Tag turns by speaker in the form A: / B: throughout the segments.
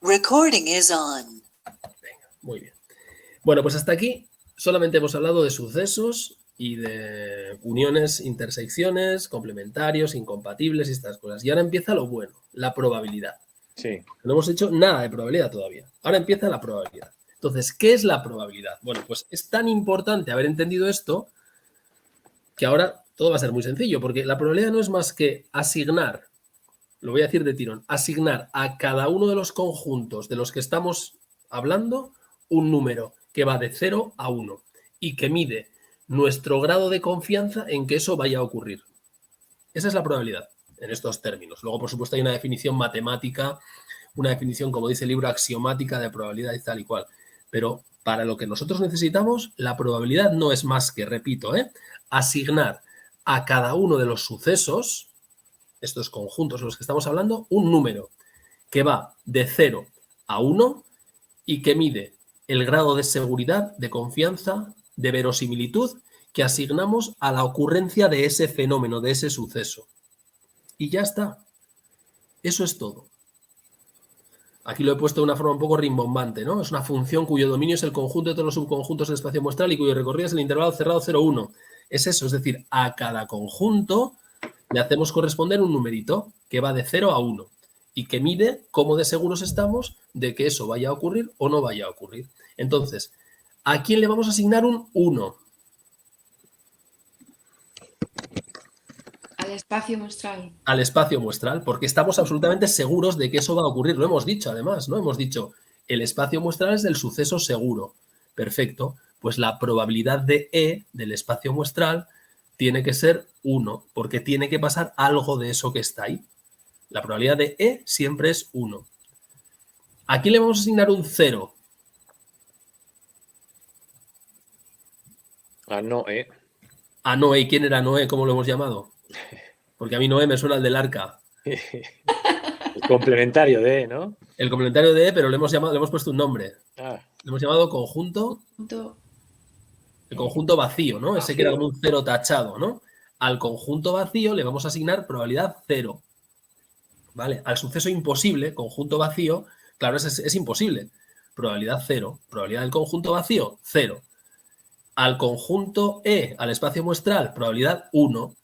A: Recording is on.
B: Venga, muy bien. Bueno, pues hasta aquí solamente hemos hablado de sucesos y de uniones, intersecciones, complementarios, incompatibles y estas cosas. Y ahora empieza lo bueno, la probabilidad.
C: Sí.
B: No hemos hecho nada de probabilidad todavía. Ahora empieza la probabilidad. Entonces, ¿qué es la probabilidad? Bueno, pues es tan importante haber entendido esto que ahora todo va a ser muy sencillo, porque la probabilidad no es más que asignar, lo voy a decir de tirón, asignar a cada uno de los conjuntos de los que estamos hablando un número que va de 0 a 1 y que mide nuestro grado de confianza en que eso vaya a ocurrir. Esa es la probabilidad en estos términos. Luego, por supuesto, hay una definición matemática, una definición, como dice el libro, axiomática de probabilidad y tal y cual. Pero para lo que nosotros necesitamos, la probabilidad no es más que, repito, asignar a cada uno de los sucesos, estos conjuntos de los que estamos hablando, un número que va de 0 a 1 y que mide el grado de seguridad, de confianza, de verosimilitud que asignamos a la ocurrencia de ese fenómeno, de ese suceso. Y ya está. Eso es todo. Aquí lo he puesto de una forma un poco rimbombante, ¿no? Es una función cuyo dominio es el conjunto de todos los subconjuntos del espacio muestral y cuyo recorrido es el intervalo cerrado 0,1. Es eso, es decir, a cada conjunto le hacemos corresponder un numerito que va de 0 a 1 y que mide cómo de seguros estamos de que eso vaya a ocurrir o no vaya a ocurrir. Entonces, ¿a quién le vamos a asignar un 1?
D: Al espacio muestral.
B: Al espacio muestral, porque estamos absolutamente seguros de que eso va a ocurrir. Lo hemos dicho, además, ¿no? Hemos dicho, el espacio muestral es del suceso seguro. Perfecto. Pues la probabilidad de E del espacio muestral tiene que ser 1, porque tiene que pasar algo de eso que está ahí. La probabilidad de E siempre es 1. ¿A quién le vamos a asignar un 0?
C: A Noé.
B: A Noé. ¿Quién era Noé? ¿Cómo lo hemos llamado? Porque a mí Noé me suena el del arca.
C: El complementario de, ¿no?
B: El complementario de E, pero le hemos puesto un nombre.
C: Ah,
B: Le hemos llamado conjunto, el conjunto vacío, ¿no? Ese que era como un 0 tachado, ¿no? Al conjunto vacío le vamos a asignar probabilidad 0. ¿Vale? Al suceso imposible, conjunto vacío, claro, es imposible. Probabilidad 0. Probabilidad del conjunto vacío, 0. Al conjunto E, al espacio muestral, probabilidad 1.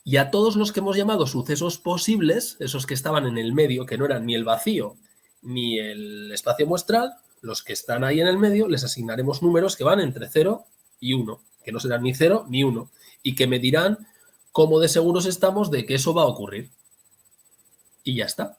B: Y a todos los que hemos llamado sucesos posibles, esos que estaban en el medio, que no eran ni el vacío ni el espacio muestral, los que están ahí en el medio, les asignaremos números que van entre 0 y 1, que no serán ni 0 ni 1, y que me dirán cómo de seguros estamos de que eso va a ocurrir. Y ya está.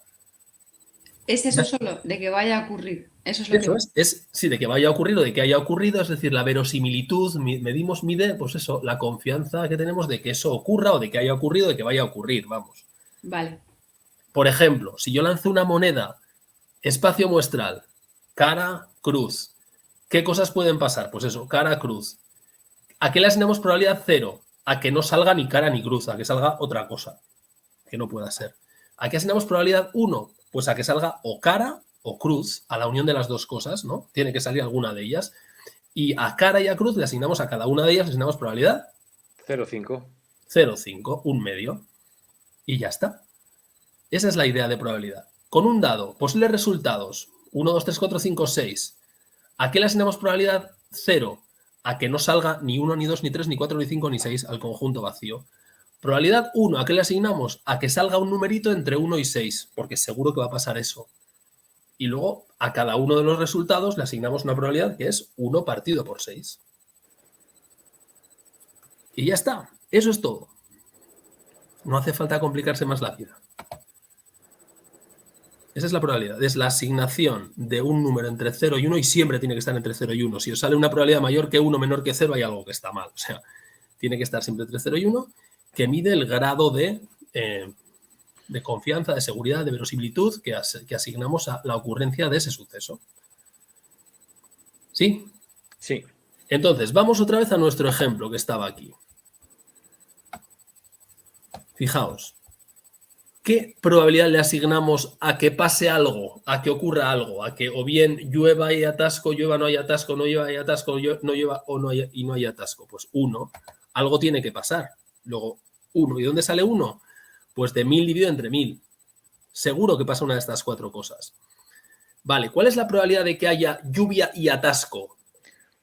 D: Es eso solo, de que vaya a ocurrir. Eso es lo
B: Eso
D: que...
B: sí, de que vaya a ocurrir o de que haya ocurrido, es decir, la verosimilitud, mide, pues eso, la confianza que tenemos de que eso ocurra o de que haya ocurrido, de que vaya a ocurrir, vamos.
D: Vale.
B: Por ejemplo, si yo lanzo una moneda, espacio muestral, cara, cruz, ¿qué cosas pueden pasar? Pues eso, cara, cruz. ¿A qué le asignamos probabilidad 0? A que no salga ni cara ni cruz, a que salga otra cosa, que no pueda ser. ¿A qué asignamos probabilidad 1? Pues a que salga o cara o cruz, a la unión de las dos cosas, ¿no? Tiene que salir alguna de ellas. Y a cara y a cruz le asignamos a cada una de ellas, le asignamos probabilidad
C: 0,5.
B: 0,5, un medio. Y ya está. Esa es la idea de probabilidad. Con un dado, posibles resultados, 1, 2, 3, 4, 5, 6. ¿A qué le asignamos probabilidad 0? A que no salga ni 1, ni 2, ni 3, ni 4, ni 5, ni 6 al conjunto vacío. Probabilidad 1, ¿a qué le asignamos? A que salga un numerito entre 1 y 6, porque seguro que va a pasar eso. Y luego a cada uno de los resultados le asignamos una probabilidad que es 1 partido por 6. Y ya está. Eso es todo. No hace falta complicarse más la vida. Esa es la probabilidad. Es la asignación de un número entre 0 y 1 y siempre tiene que estar entre 0 y 1. Si os sale una probabilidad mayor que 1, menor que 0, hay algo que está mal. O sea, tiene que estar siempre entre 0 y 1, que mide el grado de confianza, de seguridad, de verosimilitud que asignamos a la ocurrencia de ese suceso. ¿Sí?
C: Sí.
B: Entonces, vamos otra vez a nuestro ejemplo que estaba aquí. Fijaos. ¿Qué probabilidad le asignamos a que pase algo, a que ocurra algo, a que o bien llueva y atasco, llueva no hay atasco, no llueva y atasco, no llueva o no hay, y no hay atasco? Pues 1. Algo tiene que pasar. Luego 1. ¿Y dónde sale 1? Pues de 1000 dividido entre 1000. Seguro que pasa una de estas 4 cosas. Vale, ¿cuál es la probabilidad de que haya lluvia y atasco?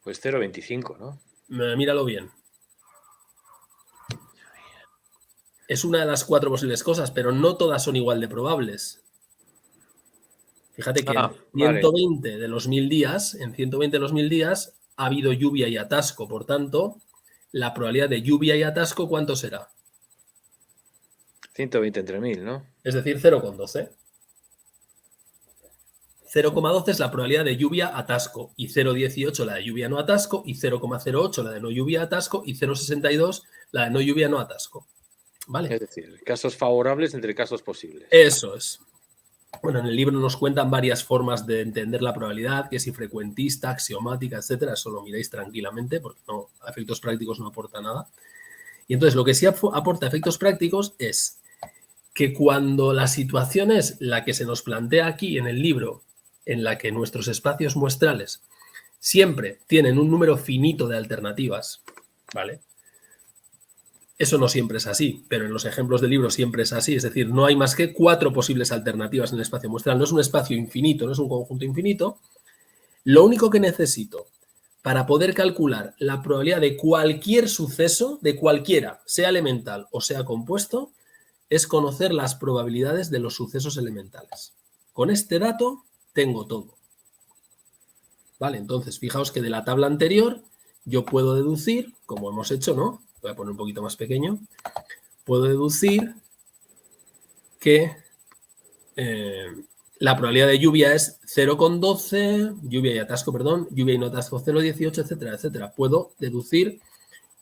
C: Pues 0,25, ¿no?
B: Míralo bien. Es una de las 4 posibles cosas, pero no todas son igual de probables. Fíjate que en
C: Vale.
B: 120 de los 1000 días, en 120 de los 1000 días, ha habido lluvia y atasco. Por tanto, la probabilidad de lluvia y atasco, ¿cuánto será?
C: 120 entre 1000, ¿no?
B: Es decir, 0,12. 0,12 es la probabilidad de lluvia atasco y 0,18 la de lluvia no atasco y 0,08 la de no lluvia atasco y 0,62 la de no lluvia no atasco. ¿Vale?
C: Es decir, casos favorables entre casos posibles.
B: Eso es. Bueno, en el libro nos cuentan varias formas de entender la probabilidad, que si frecuentista, axiomática, etcétera. Eso lo miráis tranquilamente porque no, a efectos prácticos no aporta nada. Y entonces lo que sí aporta a efectos prácticos es que cuando la situación es la que se nos plantea aquí en el libro, en la que nuestros espacios muestrales siempre tienen un número finito de alternativas, ¿vale? Eso no siempre es así, pero en los ejemplos del libro siempre es así, es decir, no hay más que 4 posibles alternativas en el espacio muestral, no es un espacio infinito, no es un conjunto infinito. Lo único que necesito para poder calcular la probabilidad de cualquier suceso, de cualquiera, sea elemental o sea compuesto, es conocer las probabilidades de los sucesos elementales. Con este dato tengo todo. Vale, entonces fijaos que de la tabla anterior yo puedo deducir, como hemos hecho, ¿no? Voy a poner un poquito más pequeño. Puedo deducir que la probabilidad de lluvia es 0,12, lluvia y atasco, perdón, lluvia y no atasco 0,18, etcétera, etcétera. Puedo deducir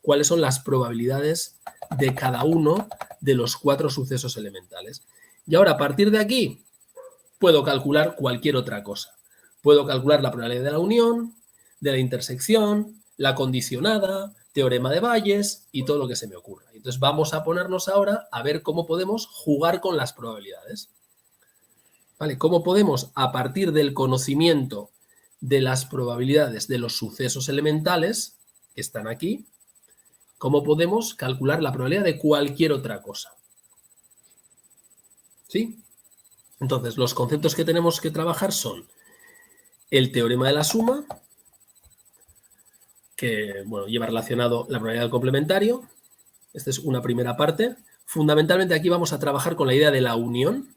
B: cuáles son las probabilidades de cada uno de los 4 sucesos elementales. Y ahora, a partir de aquí, puedo calcular cualquier otra cosa. Puedo calcular la probabilidad de la unión, de la intersección, la condicionada, teorema de Bayes y todo lo que se me ocurra. Entonces vamos a ponernos ahora a ver cómo podemos jugar con las probabilidades. ¿Vale? ¿Cómo podemos, a partir del conocimiento de las probabilidades de los sucesos elementales que están aquí, cómo podemos calcular la probabilidad de cualquier otra cosa? ¿Sí? Entonces, los conceptos que tenemos que trabajar son el teorema de la suma, que bueno, lleva relacionado la probabilidad del complementario. Esta es una primera parte. Fundamentalmente aquí vamos a trabajar con la idea de la unión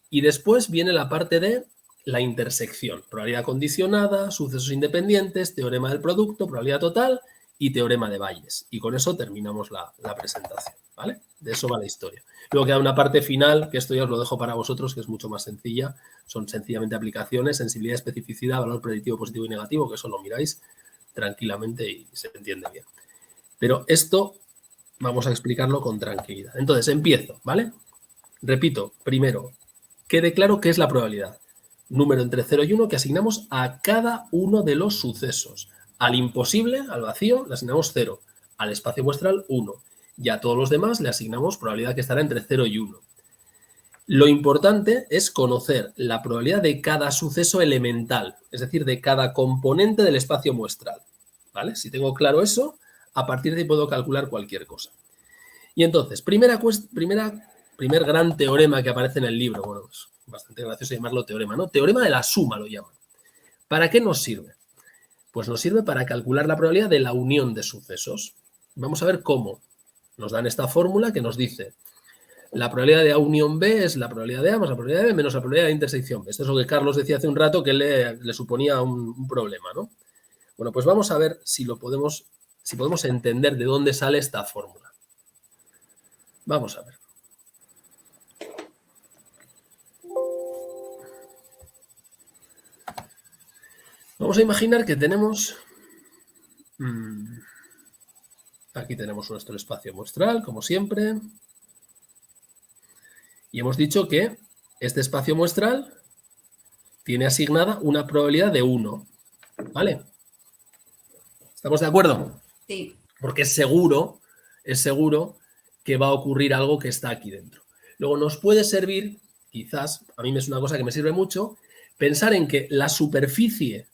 B: y después viene la parte de la intersección. Probabilidad condicionada, sucesos independientes, teorema del producto, probabilidad total y teorema de Bayes. Y con eso terminamos la presentación, ¿vale? De eso va la historia. Luego queda una parte final, que esto ya os lo dejo para vosotros, que es mucho más sencilla. Son sencillamente aplicaciones, sensibilidad, especificidad, valor predictivo, positivo y negativo, que eso lo miráis tranquilamente y se entiende bien. Pero esto vamos a explicarlo con tranquilidad. Entonces, empiezo, ¿vale? Repito, primero, quede claro qué es la probabilidad. Número entre 0 y 1 que asignamos a cada uno de los sucesos. Al imposible, al vacío, le asignamos 0. Al espacio muestral, 1. Y a todos los demás le asignamos probabilidad que estará entre 0 y 1. Lo importante es conocer la probabilidad de cada suceso elemental, es decir, de cada componente del espacio muestral. ¿Vale? Si tengo claro eso, a partir de ahí puedo calcular cualquier cosa. Y entonces, primer gran teorema que aparece en el libro, bueno, es bastante gracioso llamarlo teorema, ¿no? Teorema de la suma lo llaman. ¿Para qué nos sirve? Pues nos sirve para calcular la probabilidad de la unión de sucesos. Vamos a ver cómo. Nos dan esta fórmula que nos dice la probabilidad de A unión B es la probabilidad de A más la probabilidad de B menos la probabilidad de intersección B. Esto es lo que Carlos decía hace un rato que le suponía un problema, ¿no? Bueno, pues vamos a ver si podemos entender de dónde sale esta fórmula. Vamos a ver. Vamos a imaginar que tenemos... Aquí tenemos nuestro espacio muestral, como siempre. Y hemos dicho que este espacio muestral tiene asignada una probabilidad de 1. ¿Vale? ¿Estamos de acuerdo?
D: Sí.
B: Porque es seguro que va a ocurrir algo que está aquí dentro. Luego nos puede servir, quizás, a mí es una cosa que me sirve mucho, pensar en que la superficie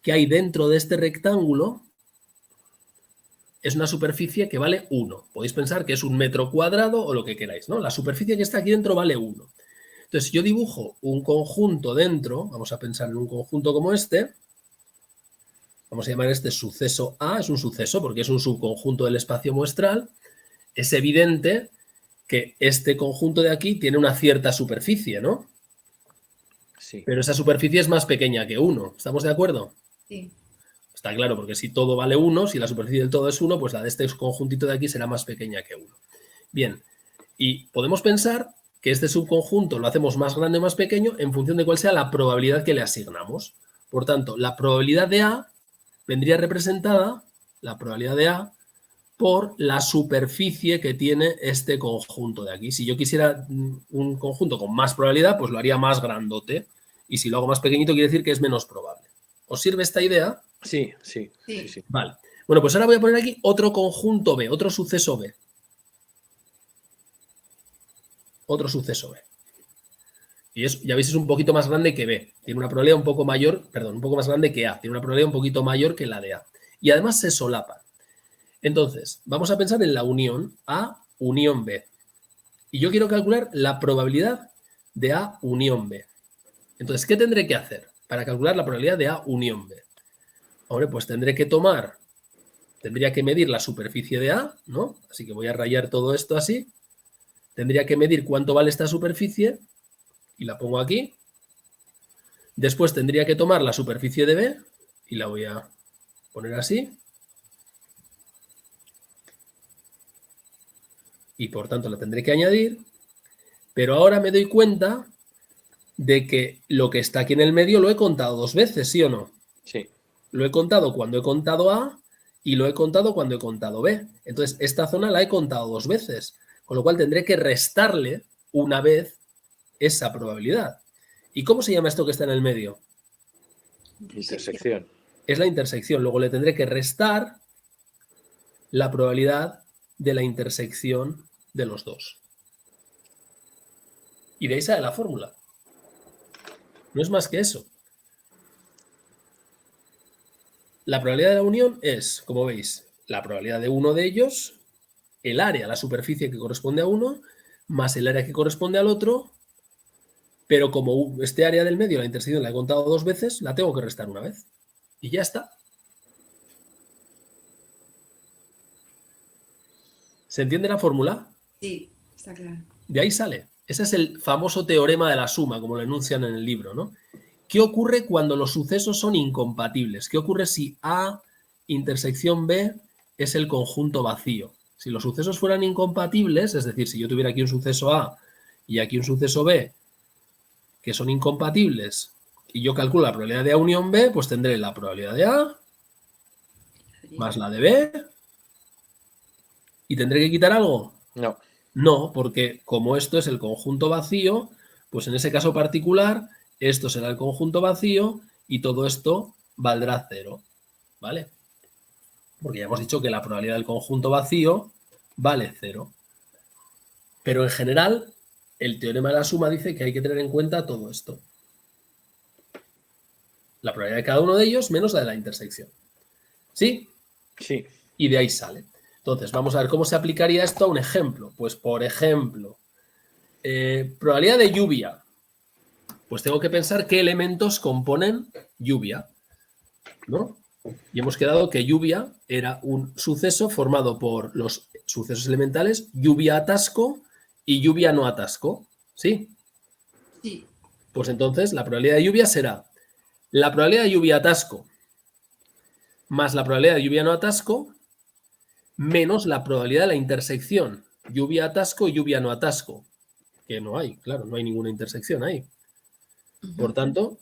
B: que hay dentro de este rectángulo es una superficie que vale 1. Podéis pensar que es 1 metro cuadrado o lo que queráis, ¿no? La superficie que está aquí dentro vale 1. Entonces, yo dibujo un conjunto dentro, vamos a pensar en un conjunto como este, vamos a llamar este suceso A, es un suceso porque es un subconjunto del espacio muestral. Es evidente que este conjunto de aquí tiene una cierta superficie, ¿no?
C: Sí.
B: Pero esa superficie es más pequeña que 1. ¿Estamos de acuerdo?
D: Sí.
B: Está claro, porque si todo vale 1, si la superficie del todo es 1, pues la de este conjuntito de aquí será más pequeña que 1. Bien, y podemos pensar que este subconjunto lo hacemos más grande o más pequeño en función de cuál sea la probabilidad que le asignamos. Por tanto, la probabilidad de A vendría representada, la probabilidad de A, por la superficie que tiene este conjunto de aquí. Si yo quisiera un conjunto con más probabilidad, pues lo haría más grandote. Y si lo hago más pequeñito, quiere decir que es menos probable. ¿Os sirve esta idea?
C: Sí, sí,
D: Sí.
C: sí, sí.
B: Vale. Bueno, pues ahora voy a poner aquí otro conjunto B, otro suceso B. Otro suceso B. Y es, ya veis, es un poquito más grande que B. Tiene una probabilidad un poco mayor, perdón, un poco más grande que A. Tiene una probabilidad un poquito mayor que la de A. Y además se solapan. Entonces, vamos a pensar en la unión A unión B. Y yo quiero calcular la probabilidad de A unión B. Entonces, ¿qué tendré que hacer para calcular la probabilidad de A unión B? Hombre, pues tendría que medir la superficie de A, ¿no? Así que voy a rayar todo esto así. Tendría que medir cuánto vale esta superficie y la pongo aquí. Después tendría que tomar la superficie de B y la voy a poner así. Y por tanto la tendré que añadir. Pero ahora me doy cuenta de que lo que está aquí en el medio lo he contado 2 veces, ¿sí o no?
C: Sí.
B: Lo he contado cuando he contado A y lo he contado cuando he contado B. Entonces, esta zona la he contado 2 veces, con lo cual tendré que restarle una vez esa probabilidad. ¿Y cómo se llama esto que está en el medio?
C: Intersección.
B: Es la intersección. Luego le tendré que restar la probabilidad de la intersección de los dos. Y de ahí sale la fórmula. No es más que eso. La probabilidad de la unión es, como veis, la probabilidad de uno de ellos, el área, la superficie que corresponde a uno, más el área que corresponde al otro, pero como este área del medio, la intersección, la he contado 2 veces, la tengo que restar una vez. Y ya está. ¿Se entiende la fórmula?
D: Sí, está claro.
B: De ahí sale. Ese es el famoso teorema de la suma, como lo enuncian en el libro, ¿no? ¿Qué ocurre cuando los sucesos son incompatibles? ¿Qué ocurre si A intersección B es el conjunto vacío? Si los sucesos fueran incompatibles, es decir, si yo tuviera aquí un suceso A y aquí un suceso B que son incompatibles y yo calculo la probabilidad de A unión B, pues tendré la probabilidad de A más la de B y tendré que quitar algo.
C: No.
B: No, porque como esto es el conjunto vacío, pues en ese caso particular, esto será el conjunto vacío y todo esto valdrá 0, ¿vale? Porque ya hemos dicho que la probabilidad del conjunto vacío vale 0. Pero en general, el teorema de la suma dice que hay que tener en cuenta todo esto. La probabilidad de cada uno de ellos menos la de la intersección. ¿Sí?
C: Sí.
B: Y de ahí sale. Entonces, vamos a ver cómo se aplicaría esto a un ejemplo. Pues, por ejemplo, probabilidad de lluvia. Pues tengo que pensar qué elementos componen lluvia, ¿no? Y hemos quedado que lluvia era un suceso formado por los sucesos elementales lluvia atasco y lluvia no atasco. ¿Sí?
D: Sí.
B: Pues entonces la probabilidad de lluvia será la probabilidad de lluvia atasco más la probabilidad de lluvia no atasco menos la probabilidad de la intersección lluvia atasco y lluvia no atasco. Que no hay, claro, no hay ninguna intersección ahí. Por tanto,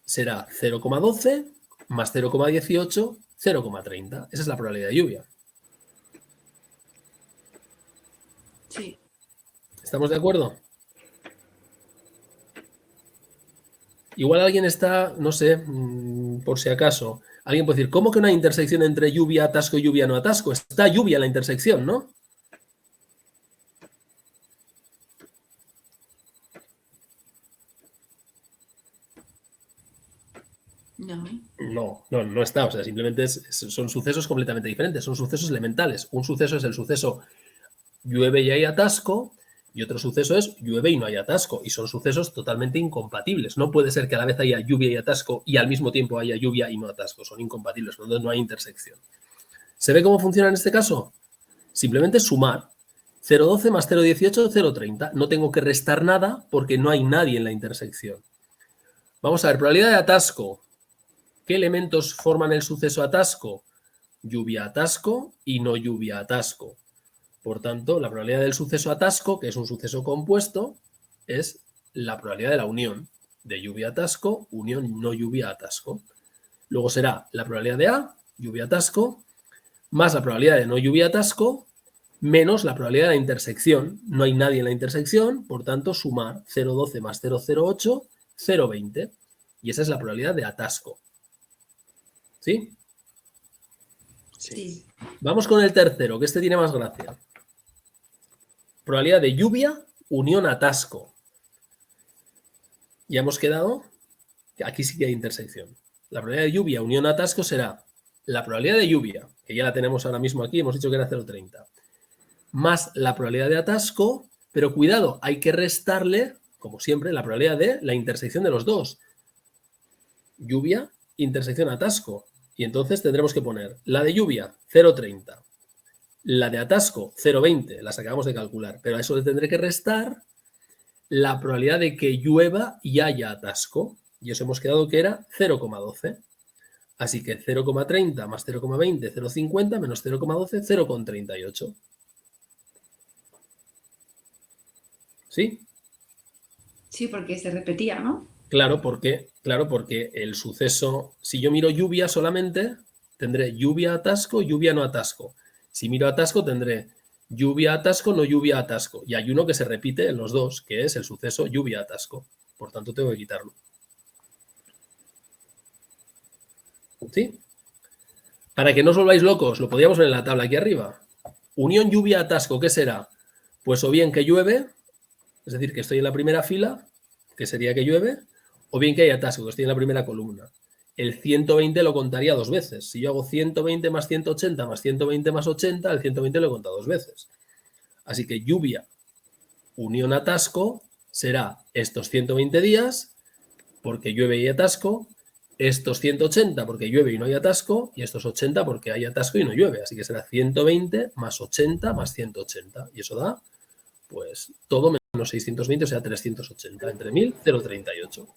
B: será 0,12 más 0,18, 0,30. Esa es la probabilidad de lluvia.
D: Sí.
B: ¿Estamos de acuerdo? Igual alguien está, no sé, por si acaso, alguien puede decir, ¿cómo que una intersección entre lluvia, atasco y lluvia no atasco? Está lluvia en la intersección, ¿no?
D: No.
B: No está. O sea, simplemente son sucesos completamente diferentes. Son sucesos elementales. Un suceso es el suceso llueve y hay atasco Y otro suceso es llueve y no hay atasco. Y son sucesos totalmente incompatibles. No puede ser que a la vez haya lluvia y atasco y al mismo tiempo haya lluvia y no atasco. Son incompatibles, entonces no hay intersección. ¿Se ve cómo funciona en este caso? Simplemente sumar. 0,12 más 0,18, 0,30. No tengo que restar nada porque no hay nadie en la intersección. Vamos a ver, probabilidad de atasco. ¿Qué elementos forman el suceso atasco? Lluvia atasco y no lluvia atasco. Por tanto, la probabilidad del suceso atasco, que es un suceso compuesto, es la probabilidad de la unión de lluvia atasco, unión no lluvia atasco. Luego será la probabilidad de A, lluvia atasco, más la probabilidad de no lluvia atasco, menos la probabilidad de la intersección. No hay nadie en la intersección, por tanto, sumar 0,12 más 0,08, 0,20. Y esa es la probabilidad de atasco. ¿Sí?
D: Sí.
B: Vamos con el tercero, que este tiene más gracia. Probabilidad de lluvia, unión atasco. Ya hemos quedado que aquí sí que hay intersección. La probabilidad de lluvia, unión atasco será la probabilidad de lluvia, que ya la tenemos ahora mismo aquí, hemos dicho que era 0,30, más la probabilidad de atasco, pero cuidado, hay que restarle, como siempre, la probabilidad de la intersección de los dos. Lluvia, intersección atasco. Y entonces tendremos que poner la de lluvia, 0,30. La de atasco, 0,20, las acabamos de calcular, pero a eso le tendré que restar la probabilidad de que llueva y haya atasco. Y eso hemos quedado que era 0,12. Así que 0,30 más 0,20, 0,50 menos 0,12, 0,38. ¿Sí?
D: Sí, porque se repetía, ¿no?
B: Claro, porque el suceso, si yo miro lluvia solamente, tendré lluvia atasco, lluvia no atasco. Si miro atasco, tendré lluvia atasco, no lluvia atasco. Y hay uno que se repite en los dos, que es el suceso lluvia atasco. Por tanto, tengo que quitarlo. ¿Sí? Para que no os volváis locos, lo podíamos ver en la tabla aquí arriba. Unión lluvia atasco, ¿qué será? Pues o bien que llueve, es decir, que estoy en la primera fila, que sería que llueve, o bien que hay atasco, que estoy en la primera columna. El 120 lo contaría dos veces. Si yo hago 120 más 180 más 120 más 80, el 120 lo he contado dos veces. Así que lluvia, unión atasco, será estos 120 días, porque llueve y hay atasco, estos 180 porque llueve y no hay atasco, y estos 80 porque hay atasco y no llueve. Así que será 120 más 80 más 180. Y eso da, pues, todo menos 620, o sea, 380. Entre 1000, 0,38.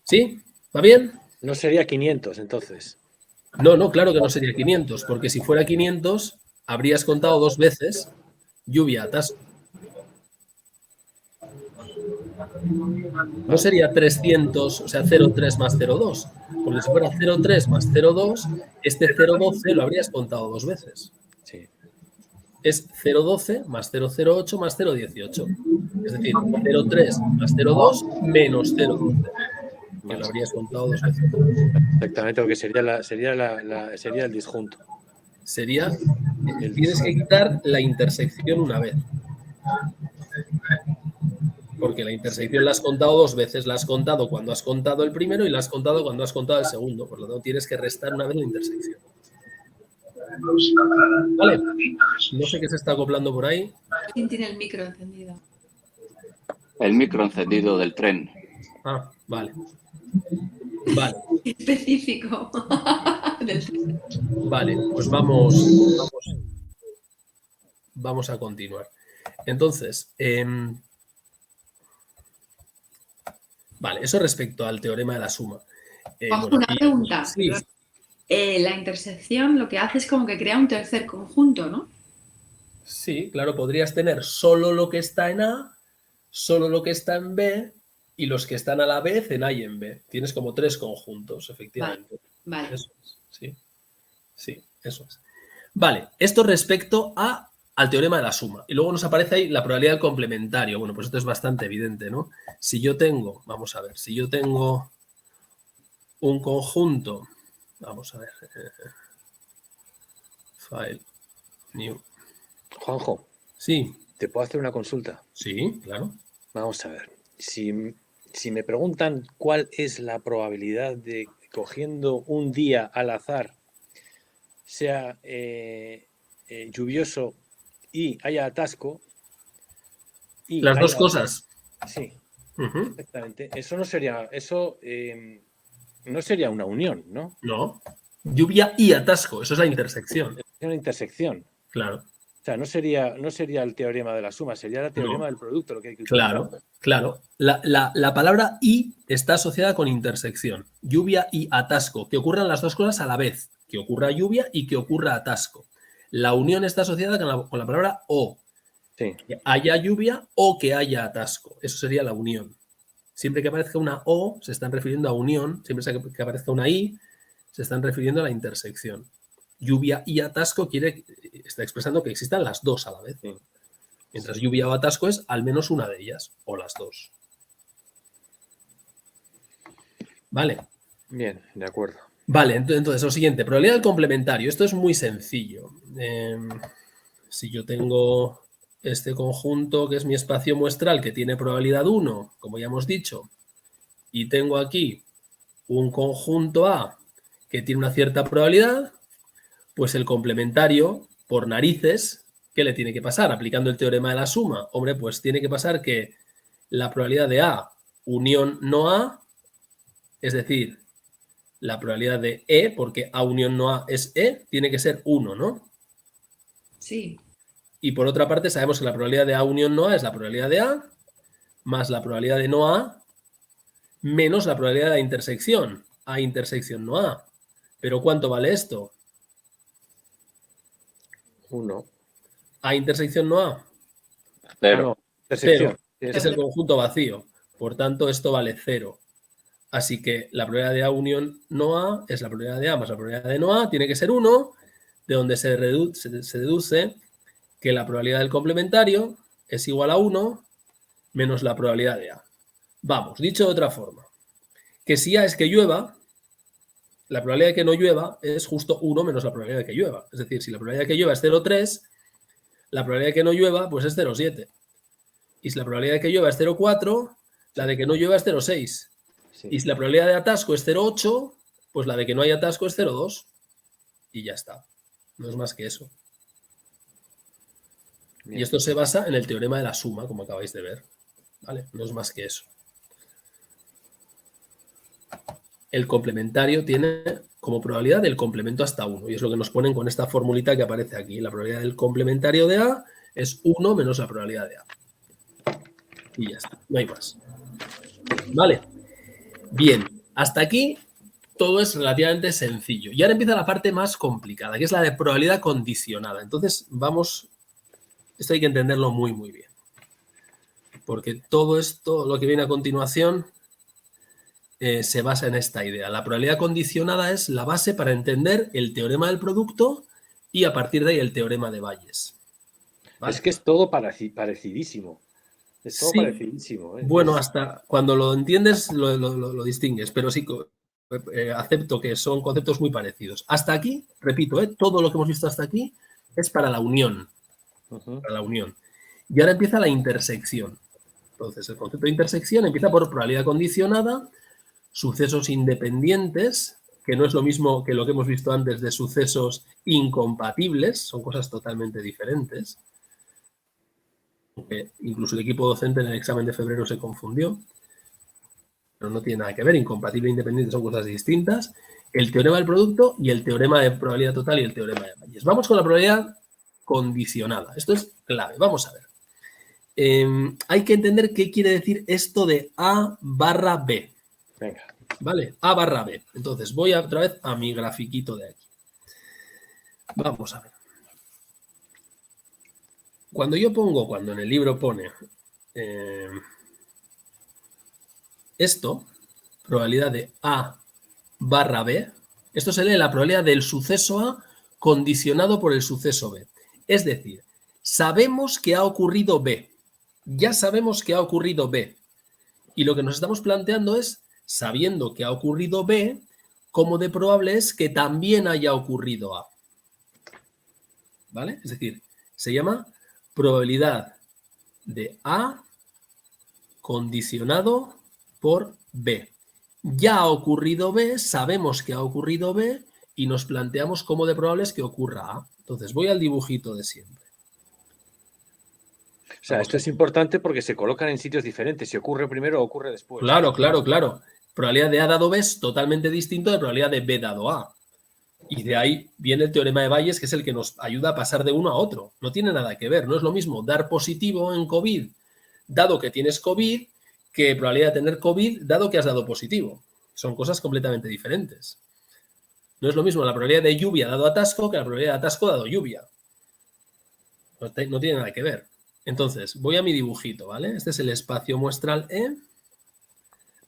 B: ¿Sí? ¿Va bien?
C: No sería 500, entonces.
B: No, claro que no sería 500, porque si fuera 500, habrías contado dos veces lluvia atasco. No sería 300, o sea, 0,3 más 0,2, porque si fuera 0,3 más 0,2, este 0,12 lo habrías contado dos veces.
C: Sí.
B: Es 0,12 más 0,08 más 0,18. Es decir, 0,3 más 0,2 menos 0,12, que lo habrías contado dos veces.
C: Exactamente, porque sería el disjunto.
B: Sería, tienes que quitar la intersección una vez. Porque la intersección la has contado dos veces. La has contado cuando has contado el primero y la has contado cuando has contado el segundo. Por lo tanto, tienes que restar una vez la intersección. Vale. No sé qué se está acoplando por ahí.
D: ¿Quién tiene el micro encendido?
A: El micro encendido del tren.
B: Ah, vale. Vale.
D: Específico.
B: Vale, pues vamos a continuar. Entonces, vale, eso respecto al teorema de la suma.
D: Bajo una pregunta.
B: Sí.
D: La intersección lo que hace es como que crea un tercer conjunto, ¿no?
B: Sí, claro, podrías tener solo lo que está en A, solo lo que está en B y los que están a la vez en A y en B. Tienes como tres conjuntos, efectivamente.
D: Vale.
B: Eso es, sí, eso es. Vale, esto respecto al teorema de la suma. Y luego nos aparece ahí la probabilidad del complementario. Bueno, pues esto es bastante evidente, ¿no? Si yo tengo, vamos a ver, si yo tengo un conjunto, vamos a ver, file, new.
C: Juanjo,
B: Sí.
C: ¿te puedo hacer una consulta?
B: Sí, claro.
C: Vamos a ver. Si me preguntan cuál es la probabilidad de cogiendo un día al azar, sea lluvioso y haya atasco. Y
B: Las dos
C: haya-
B: cosas.
C: Sí,
B: Ujú.
C: exactamente. Eso no sería una unión, ¿no?
B: No. Lluvia y atasco. Eso es la intersección.
C: Es una intersección.
B: Claro.
C: O sea, no sería el teorema de la suma, sería el teorema
B: No.
C: del producto lo que hay que utilizar.
B: Claro, claro. La palabra y está asociada con intersección. Lluvia y atasco. Que ocurran las dos cosas a la vez. Que ocurra lluvia y que ocurra atasco. La unión está asociada con la palabra o.
C: Sí,
B: Que haya lluvia o que haya atasco. Eso sería la unión. Siempre que aparezca una o, se están refiriendo a unión. Siempre que aparezca una i, se están refiriendo a la intersección. Lluvia y atasco está expresando que existan las dos a la vez.
C: sí.
B: Mientras lluvia o atasco es al menos una de ellas, o las dos. Vale.
C: Bien, de acuerdo.
B: Vale, entonces lo siguiente, probabilidad del complementario. Esto es muy sencillo. Si yo tengo este conjunto que es mi espacio muestral que tiene probabilidad 1, como ya hemos dicho, y tengo aquí un conjunto A que tiene una cierta probabilidad, pues el complementario, por narices, ¿qué le tiene que pasar? Aplicando el teorema de la suma. Hombre, pues tiene que pasar que la probabilidad de A unión no A, es decir, la probabilidad de E, porque A unión no A es E, tiene que ser 1, ¿no?
D: Sí,
B: Y por otra parte, sabemos que la probabilidad de A unión no A es la probabilidad de A, más la probabilidad de no A, menos la probabilidad de la intersección. A intersección no A. ¿Pero cuánto vale esto?
C: 1.
B: A intersección no A.
A: Cero.
C: No, intersección.
B: Es el conjunto vacío. Por tanto, esto vale 0. Así que la probabilidad de A unión no A es la probabilidad de A más la probabilidad de no A. Tiene que ser 1, de donde se deduce que la probabilidad del complementario es igual a 1 menos la probabilidad de A. Vamos, dicho de otra forma, que si A es que llueva, la probabilidad de que no llueva es justo 1 menos la probabilidad de que llueva. Es decir, si la probabilidad de que llueva es 0,3, la probabilidad de que no llueva pues es 0,7. Y si la probabilidad de que llueva es 0,4, la de que no llueva es 0,6.
C: Sí.
B: Y si la probabilidad de atasco es 0,8, pues la de que no hay atasco es 0,2. Y ya está. No es más que eso.
C: Bien.
B: Y esto se basa en el teorema de la suma, como acabáis de ver. ¿Vale? No es más que eso. El complementario tiene como probabilidad del complemento hasta 1. Y es lo que nos ponen con esta formulita que aparece aquí. La probabilidad del complementario de A es 1 menos la probabilidad de A. Y ya está. No hay más. ¿Vale? Bien. Hasta aquí todo es relativamente sencillo. Y ahora empieza la parte más complicada, que es la de probabilidad condicionada. Entonces, vamos... Esto hay que entenderlo muy, muy bien. Porque todo esto, lo que viene a continuación, se basa en esta idea. La probabilidad condicionada es la base para entender el teorema del producto y a partir de ahí el teorema de Bayes. ¿Vale?
C: Es que es todo parecidísimo. Es todo
B: Sí.
C: parecidísimo.
B: Bueno, hasta cuando lo entiendes lo distingues, pero sí acepto que son conceptos muy parecidos. Hasta aquí, repito, todo lo que hemos visto hasta aquí es para la unión. Para la unión. Y ahora empieza la intersección. Entonces, el concepto de intersección empieza por probabilidad condicionada, sucesos independientes, que no es lo mismo que lo que hemos visto antes de sucesos incompatibles, son cosas totalmente diferentes. Incluso el equipo docente en el examen de febrero se confundió, pero no tiene nada que ver, incompatible e independiente son cosas distintas. El teorema del producto y el teorema de probabilidad total y el teorema de Bayes. Vamos con la probabilidad condicionada. Esto es clave. Vamos a ver. Hay que entender qué quiere decir esto de A barra B.
C: Venga.
B: ¿Vale? A barra B. Entonces, voy otra vez a mi grafiquito de aquí. Vamos a ver. Cuando en el libro pone esto, probabilidad de A barra B, esto se lee la probabilidad del suceso A condicionado por el suceso B. Es decir, sabemos que ha ocurrido B. Ya sabemos que ha ocurrido B. Y lo que nos estamos planteando es, sabiendo que ha ocurrido B, cómo de probable es que también haya ocurrido A. ¿Vale? Es decir, se llama probabilidad de A condicionado por B. Ya ha ocurrido B, sabemos que ha ocurrido B y nos planteamos cómo de probable es que ocurra A. Entonces, voy al dibujito de siempre.
C: O sea, esto es importante porque se colocan en sitios diferentes. Si ocurre primero o ocurre después.
B: Claro, claro, claro. Probabilidad de A dado B es totalmente distinto de probabilidad de B dado A. Y de ahí viene el teorema de Bayes, que es el que nos ayuda a pasar de uno a otro. No tiene nada que ver. No es lo mismo dar positivo en COVID, dado que tienes COVID, que probabilidad de tener COVID, dado que has dado positivo. Son cosas completamente diferentes. No es lo mismo la probabilidad de lluvia dado atasco que la probabilidad de atasco dado lluvia. No tiene nada que ver. Entonces, voy a mi dibujito, ¿vale? Este es el espacio muestral E.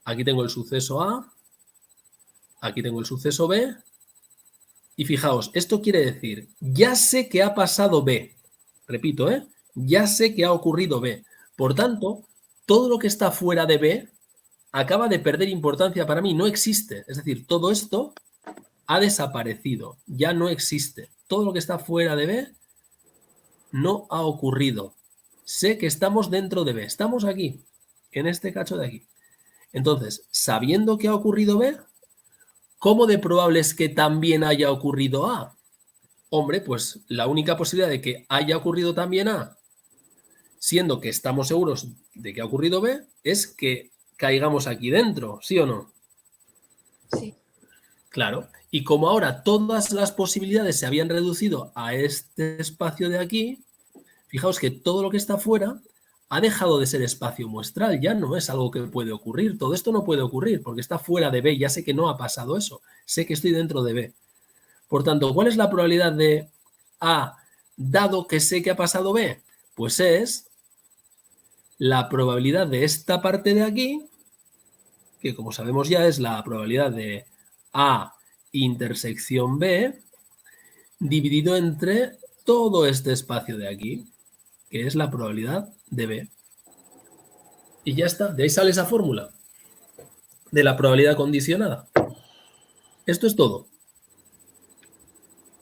B: Aquí tengo el suceso A. Aquí tengo el suceso B. Y fijaos, esto quiere decir, ya sé que ha pasado B. Repito, ya sé que ha ocurrido B. Por tanto, todo lo que está fuera de B acaba de perder importancia para mí, no existe. Es decir, todo esto ha desaparecido, ya no existe. Todo lo que está fuera de B no ha ocurrido. Sé que estamos dentro de B, estamos aquí, en este cacho de aquí. Entonces, sabiendo que ha ocurrido B, ¿cómo de probable es que también haya ocurrido A? Hombre, pues la única posibilidad de que haya ocurrido también A, siendo que estamos seguros de que ha ocurrido B, es que caigamos aquí dentro, ¿sí o no?
D: Sí.
B: Claro. Y como ahora todas las posibilidades se habían reducido a este espacio de aquí, fijaos que todo lo que está fuera ha dejado de ser espacio muestral, ya no es algo que puede ocurrir. Todo esto no puede ocurrir porque está fuera de B, ya sé que no ha pasado eso, sé que estoy dentro de B. Por tanto, ¿cuál es la probabilidad de A dado que sé que ha pasado B? Pues es la probabilidad de esta parte de aquí, que como sabemos ya es la probabilidad de A intersección B, dividido entre todo este espacio de aquí, que es la probabilidad de B. Y ya está, de ahí sale esa fórmula de la probabilidad condicionada. Esto es todo.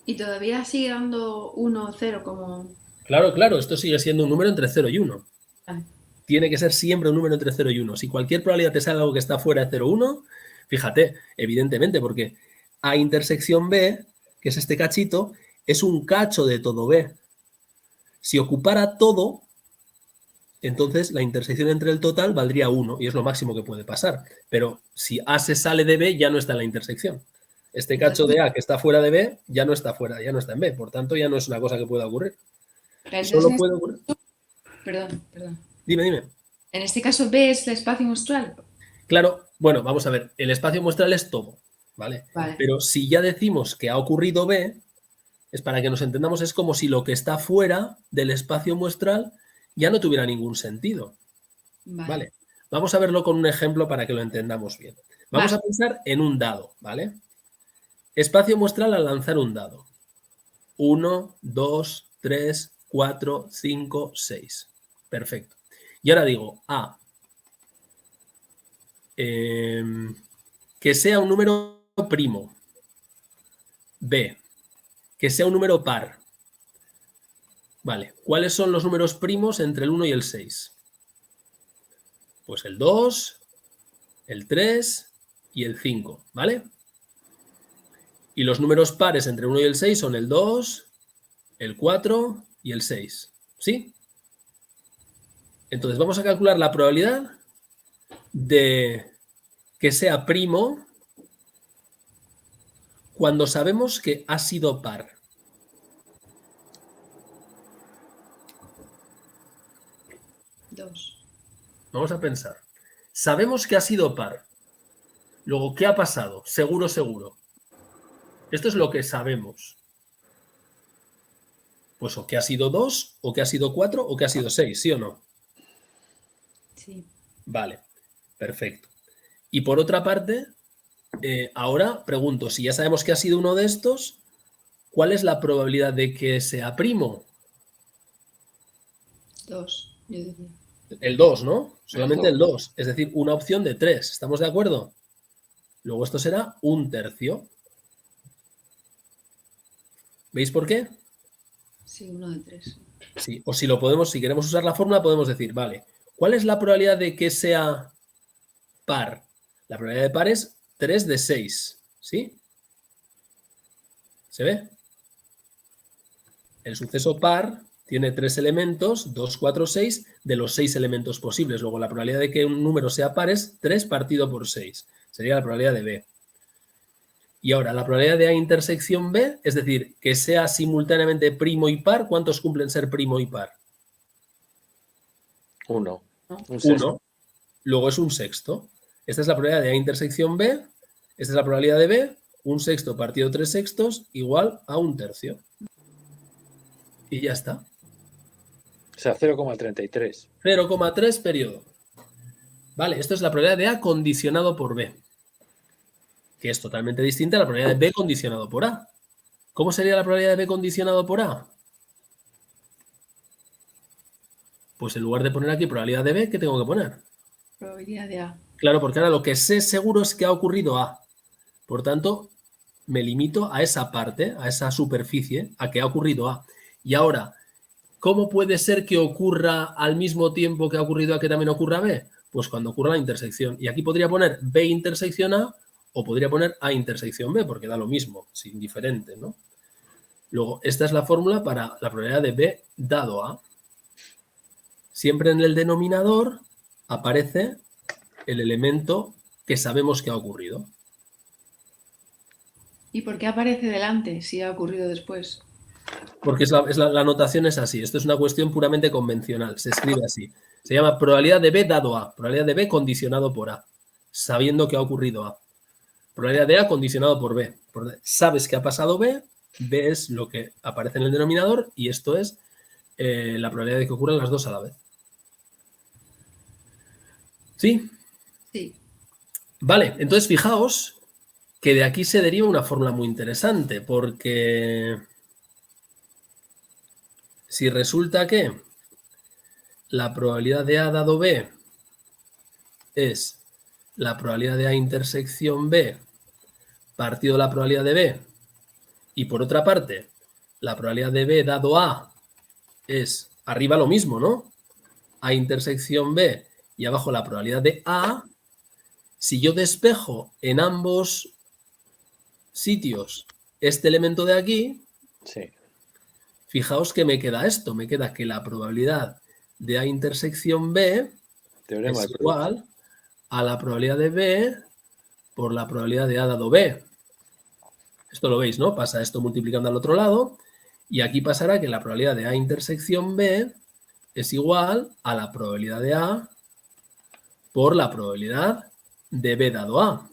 D: Y todavía sigue dando 1 o 0 como...
B: Claro, claro, esto sigue siendo un número entre 0 y 1.
D: Vale.
B: Tiene que ser siempre un número entre 0 y 1. Si cualquier probabilidad te sale algo que está fuera de 0 1, fíjate, evidentemente, porque A intersección B, que es este cachito, es un cacho de todo B. Si ocupara todo, entonces la intersección entre el total valdría 1 y es lo máximo que puede pasar. Pero si A se sale de B, ya no está en la intersección. Este cacho de A que está fuera de B ya no está fuera, ya no está en B. Por tanto, ya no es una cosa que pueda ocurrir. Solo puede ocurrir.
D: Perdón.
B: Dime.
D: En este caso B es el espacio muestral.
B: Claro, bueno, vamos a ver. El espacio muestral es todo, ¿vale?
D: Vale.
B: Pero si ya decimos que ha ocurrido B, es para que nos entendamos, es como si lo que está fuera del espacio muestral ya no tuviera ningún sentido. Vale. Vamos a verlo con un ejemplo para que lo entendamos bien. Vamos a pensar en un dado, ¿vale? Espacio muestral al lanzar un dado. 1, 2, 3, 4, 5, 6. Perfecto. Y ahora digo A. Que sea un número primo. B. Que sea un número par. Vale. ¿Cuáles son los números primos entre el 1 y el 6? Pues el 2, el 3 y el 5, ¿vale? Y los números pares entre el 1 y el 6 son el 2, el 4 y el 6, ¿sí? Entonces vamos a calcular la probabilidad de que sea primo cuando sabemos que ha sido par.
D: Dos.
B: Vamos a pensar. Sabemos que ha sido par. Luego, ¿qué ha pasado? Seguro. Esto es lo que sabemos. Pues o que ha sido 2, o que ha sido 4, o que ha sido 6, ¿sí o no?
D: Sí.
B: Vale, perfecto. Y por otra parte, ahora pregunto, si ya sabemos que ha sido uno de estos, ¿cuál es la probabilidad de que sea primo?
D: 2, yo diría.
B: El 2, ¿no? Solamente el
A: dos.
B: 2. Es decir, una opción de 3. ¿Estamos de acuerdo? Luego esto será un tercio. ¿Veis por qué?
D: Sí, 1 de 3.
B: Sí. O si lo podemos, si queremos usar la fórmula, podemos decir, vale, ¿cuál es la probabilidad de que sea par? La probabilidad de par es 3 de 6. ¿Sí? ¿Se ve? El suceso par tiene 3 elementos, 2, 4, 6, de los 6 elementos posibles. Luego la probabilidad de que un número sea par es 3 partido por 6. Sería la probabilidad de B. Y ahora, la probabilidad de A intersección B, es decir, que sea simultáneamente primo y par, ¿cuántos cumplen ser primo y par?
C: 1. Un sexto.
B: 1. Luego es un sexto. Esta es la probabilidad de A intersección B. Esta es la probabilidad de B. Un sexto partido 3 sextos igual a un tercio. Y ya está.
C: O sea, 0,33.
B: 0,3 periodo. Vale, esto es la probabilidad de A condicionado por B, que es totalmente distinta a la probabilidad de B condicionado por A. ¿Cómo sería la probabilidad de B condicionado por A? Pues en lugar de poner aquí probabilidad de B, ¿qué tengo que poner?
D: Probabilidad de A.
B: Claro, porque ahora lo que sé seguro es que ha ocurrido A. Por tanto, me limito a esa parte, a esa superficie, a que ha ocurrido A. Y ahora, ¿cómo puede ser que ocurra al mismo tiempo que ha ocurrido A que también ocurra B? Pues cuando ocurra la intersección. Y aquí podría poner B intersección A o podría poner A intersección B, porque da lo mismo, es indiferente, ¿no? Luego, esta es la fórmula para la probabilidad de B dado A. Siempre en el denominador aparece el elemento que sabemos que ha ocurrido.
D: ¿Y por qué aparece delante si ha ocurrido después?
B: Porque la notación es así. Esto es una cuestión puramente convencional. Se escribe así. Se llama probabilidad de B dado A. Probabilidad de B condicionado por A. Sabiendo que ha ocurrido A. Probabilidad de A condicionado por B. Sabes que ha pasado B. B es lo que aparece en el denominador. Y esto es la probabilidad de que ocurran las dos a la vez. ¿Sí?
D: Sí.
B: Vale. Entonces, fijaos que de aquí se deriva una fórmula muy interesante. Porque si resulta que la probabilidad de A dado B es la probabilidad de A intersección B partido la probabilidad de B, y por otra parte, la probabilidad de B dado A es arriba lo mismo, ¿no? A intersección B y abajo la probabilidad de A. Si yo despejo en ambos sitios este elemento de aquí,
C: Sí.
B: fijaos que me queda esto, me queda que la probabilidad de A intersección B
C: Teorema
B: es
C: del producto.
B: igual a la probabilidad de B por la probabilidad de A dado B. Esto lo veis, ¿no? Pasa esto multiplicando al otro lado y aquí pasará que la probabilidad de A intersección B es igual a la probabilidad de A por la probabilidad de B dado A.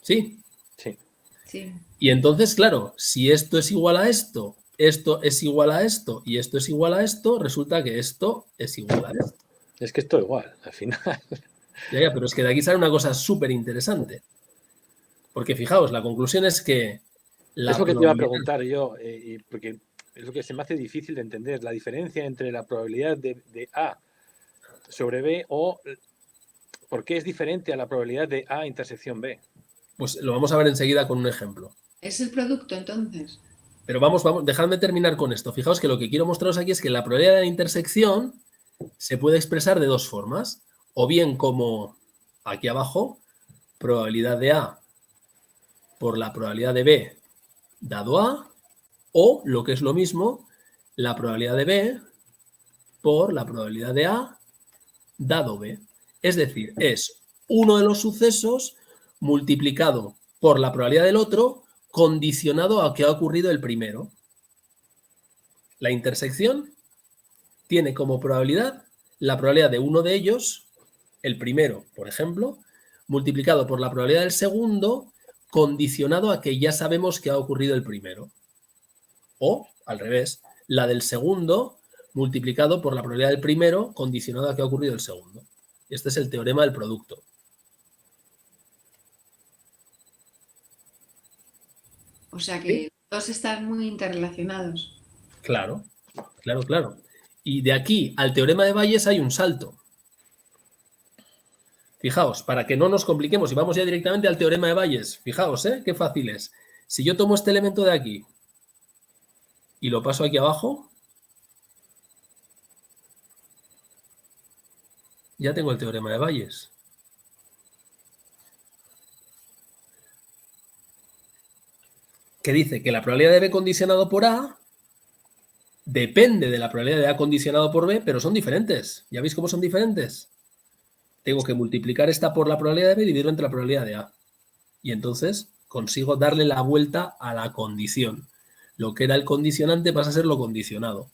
B: ¿Sí?
C: Sí.
D: Sí.
B: Y entonces, claro, si esto es igual a esto es igual a esto y esto es igual a esto, resulta que esto es igual a esto.
C: Es que es todo igual, al final.
B: Ya, pero es que de aquí sale una cosa súper interesante. Porque fijaos, la conclusión es que la
C: Es lo que te iba a
B: probabilidad...
C: preguntar yo, porque es lo que se me hace difícil de entender, la diferencia entre la probabilidad de A sobre B o por qué es diferente a la probabilidad de A intersección B.
B: Pues lo vamos a ver enseguida con un ejemplo.
D: ¿Es el producto entonces?
B: Pero vamos, dejadme terminar con esto. Fijaos que lo que quiero mostraros aquí es que la probabilidad de la intersección se puede expresar de dos formas. O bien como aquí abajo, probabilidad de A por la probabilidad de B dado A, o lo que es lo mismo, la probabilidad de B por la probabilidad de A dado B. Es decir, es uno de los sucesos multiplicado por la probabilidad del otro condicionado a que ha ocurrido el primero. La intersección tiene como probabilidad la probabilidad de uno de ellos, el primero, por ejemplo, multiplicado por la probabilidad del segundo, condicionado a que ya sabemos que ha ocurrido el primero. O, al revés, la del segundo multiplicado por la probabilidad del primero, condicionado a que ha ocurrido el segundo. Este es el teorema del producto.
D: O sea que
B: ¿Sí?
D: todos están muy interrelacionados.
B: Claro, claro, claro. Y de aquí al teorema de Bayes hay un salto. Fijaos, para que no nos compliquemos y vamos ya directamente al teorema de Bayes. Fijaos, qué fácil es. Si yo tomo este elemento de aquí y lo paso aquí abajo, ya tengo el teorema de Bayes. Que dice que la probabilidad de B condicionado por A depende de la probabilidad de A condicionado por B, pero son diferentes. ¿Ya veis cómo son diferentes? Tengo que multiplicar esta por la probabilidad de B y dividirlo entre la probabilidad de A. Y entonces consigo darle la vuelta a la condición. Lo que era el condicionante pasa a ser lo condicionado.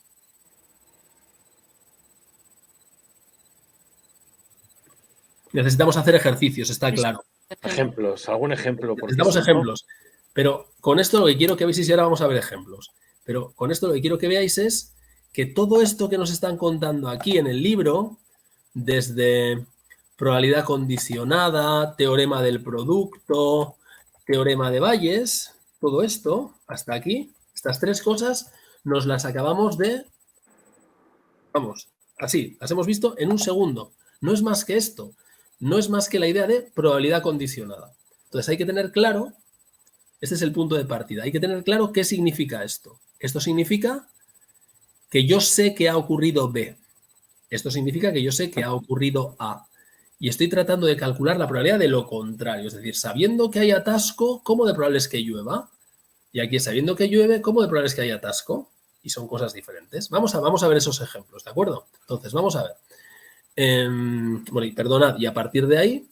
B: Necesitamos hacer ejercicios, está claro.
C: Ejemplos, algún ejemplo. Porque
B: Necesitamos
C: si no-
B: ejemplos. Pero con esto lo que quiero que veáis, y ahora vamos a ver ejemplos, pero con esto lo que quiero que veáis es que todo esto que nos están contando aquí en el libro, desde probabilidad condicionada, teorema del producto, teorema de Bayes, todo esto, hasta aquí, estas tres cosas, nos las acabamos de, vamos, así, las hemos visto en un segundo. No es más que esto, no es más que la idea de probabilidad condicionada. Entonces hay que tener claro, este es el punto de partida, hay que tener claro qué significa esto. Esto significa que yo sé que ha ocurrido B. Esto significa que yo sé que ha ocurrido A. Y estoy tratando de calcular la probabilidad de lo contrario. Es decir, sabiendo que hay atasco, ¿cómo de probable es que llueva? Y aquí, sabiendo que llueve, ¿cómo de probable es que haya atasco? Y son cosas diferentes. Vamos a ver esos ejemplos, ¿de acuerdo? Entonces, vamos a ver. Bueno, y perdonad, y a partir de ahí,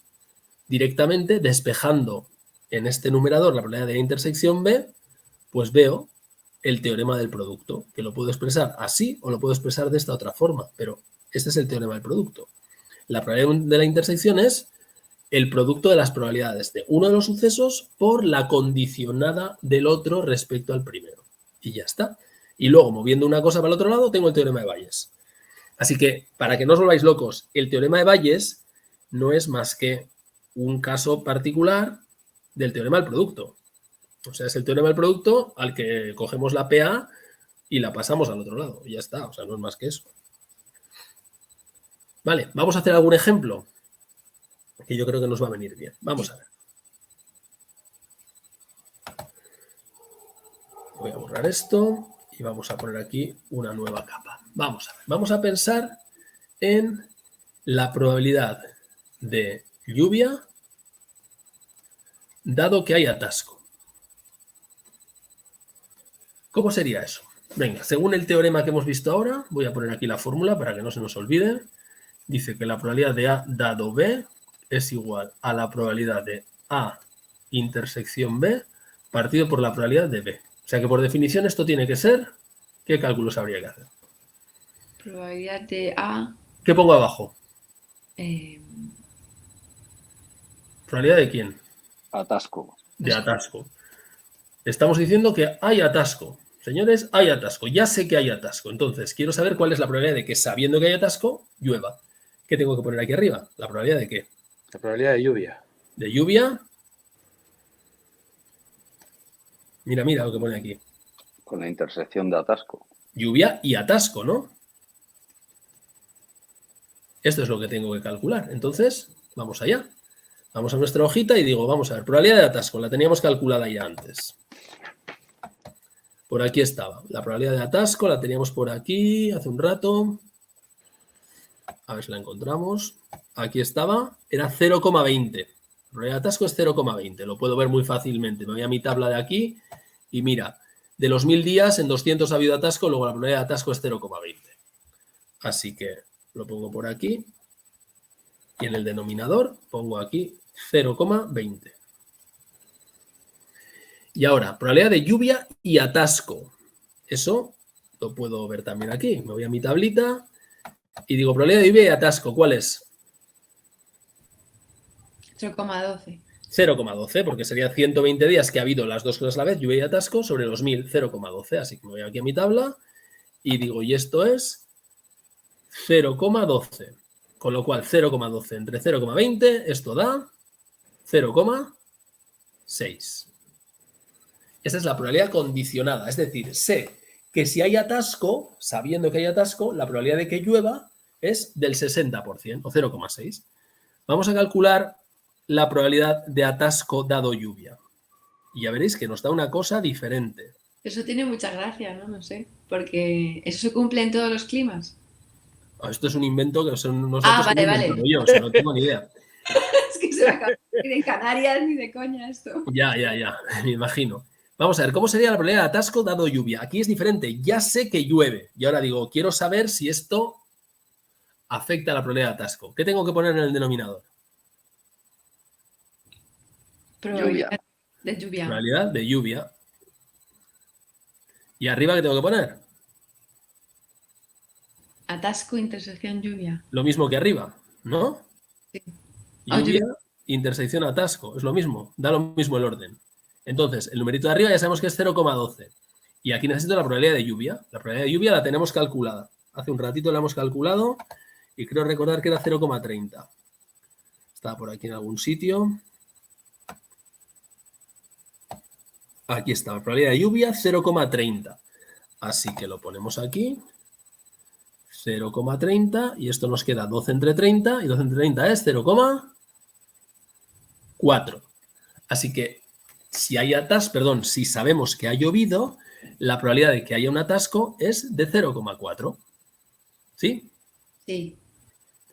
B: directamente despejando en este numerador la probabilidad de A intersección B, pues veo el teorema del producto, que lo puedo expresar así o lo puedo expresar de esta otra forma, pero este es el teorema del producto. La probabilidad de la intersección es el producto de las probabilidades de uno de los sucesos por la condicionada del otro respecto al primero. Y ya está. Y luego, moviendo una cosa para el otro lado, tengo el teorema de Bayes. Así que, para que no os volváis locos, el teorema de Bayes no es más que un caso particular del teorema del producto. O sea, es el teorema del producto al que cogemos la PA y la pasamos al otro lado. Y ya está, o sea, no es más que eso. Vale, vamos a hacer algún ejemplo que yo creo que nos va a venir bien. Vamos a ver. Voy a borrar esto y vamos a poner aquí una nueva capa. Vamos a ver. Vamos a pensar en la probabilidad de lluvia dado que hay atasco. ¿Cómo sería eso? Venga, según el teorema que hemos visto ahora, voy a poner aquí la fórmula para que no se nos olvide. Dice que la probabilidad de A dado B es igual a la probabilidad de A intersección B partido por la probabilidad de B. O sea que por definición esto tiene que ser... ¿Qué cálculos habría que hacer?
D: Probabilidad de A.
B: ¿Qué pongo abajo?
D: eh,
B: ¿Probabilidad de quién?
A: Atasco.
B: De atasco. Estamos diciendo que hay atasco. Señores, hay atasco. Ya sé que hay atasco. Entonces, quiero saber cuál es la probabilidad de que, sabiendo que hay atasco, llueva. ¿Qué tengo que poner aquí arriba? ¿La probabilidad de qué?
C: La probabilidad de lluvia.
B: De lluvia. Mira, mira lo que pone aquí.
A: Con la intersección de atasco.
B: Lluvia y atasco, ¿no? Esto es lo que tengo que calcular. Entonces, vamos allá. Vamos a nuestra hojita y digo, vamos a ver, probabilidad de atasco. La teníamos calculada ya antes. Por aquí estaba. La probabilidad de atasco la teníamos por aquí hace un rato. A ver si la encontramos. Aquí estaba. Era 0,20. La probabilidad de atasco es 0,20. Lo puedo ver muy fácilmente. Me voy a mi tabla de aquí y mira, de los 1000 días, en 200 ha habido atasco, luego la probabilidad de atasco es 0,20. Así que lo pongo por aquí y en el denominador pongo aquí 0,20. Y ahora, probabilidad de lluvia y atasco. Eso lo puedo ver también aquí. Me voy a mi tablita y digo, probabilidad de lluvia y atasco, ¿cuál es?
D: 0,12.
B: 0,12, porque sería 120 días que ha habido las dos cosas a la vez, lluvia y atasco, sobre los 1000, 0,12. Así que me voy aquí a mi tabla y digo, y esto es 0,12. Con lo cual, 0,12 entre 0,20, esto da 0,6. Esta es la probabilidad condicionada. Es decir, sé que si hay atasco, sabiendo que hay atasco, la probabilidad de que llueva es del 60% o 0,6. Vamos a calcular la probabilidad de atasco dado lluvia. Y ya veréis que nos da una cosa diferente.
D: Eso tiene mucha gracia, ¿no? No sé. Porque eso se cumple en todos los climas.
B: Esto es un invento que no sé
D: vale, vale.
B: yo, o sea, no tengo ni idea.
D: Es que se me acaba de ir en Canarias ni de coña esto.
B: Ya, me imagino. Vamos a ver, ¿cómo sería la probabilidad de atasco dado lluvia? Aquí es diferente. Ya sé que llueve. Y ahora digo, quiero saber si esto afecta a la probabilidad de atasco. ¿Qué tengo que poner en el denominador?
D: Probabilidad de lluvia.
B: Probabilidad de lluvia. ¿Y arriba qué tengo que poner?
D: Atasco, intersección, lluvia.
B: Lo mismo que arriba, ¿no?
D: Sí.
B: Lluvia, intersección, atasco. Es lo mismo. Da lo mismo el orden. Entonces, el numerito de arriba ya sabemos que es 0,12. Y aquí necesito la probabilidad de lluvia. La probabilidad de lluvia la tenemos calculada. Hace un ratito la hemos calculado y creo recordar que era 0,30. Estaba por aquí en algún sitio. Aquí está, la probabilidad de lluvia 0,30. Así que lo ponemos aquí. 0,30 y esto nos queda 12 entre 30 y 12 entre 30 es 0,4. Así que si hay si sabemos que ha llovido, la probabilidad de que haya un atasco es de 0,4. ¿Sí?
D: Sí.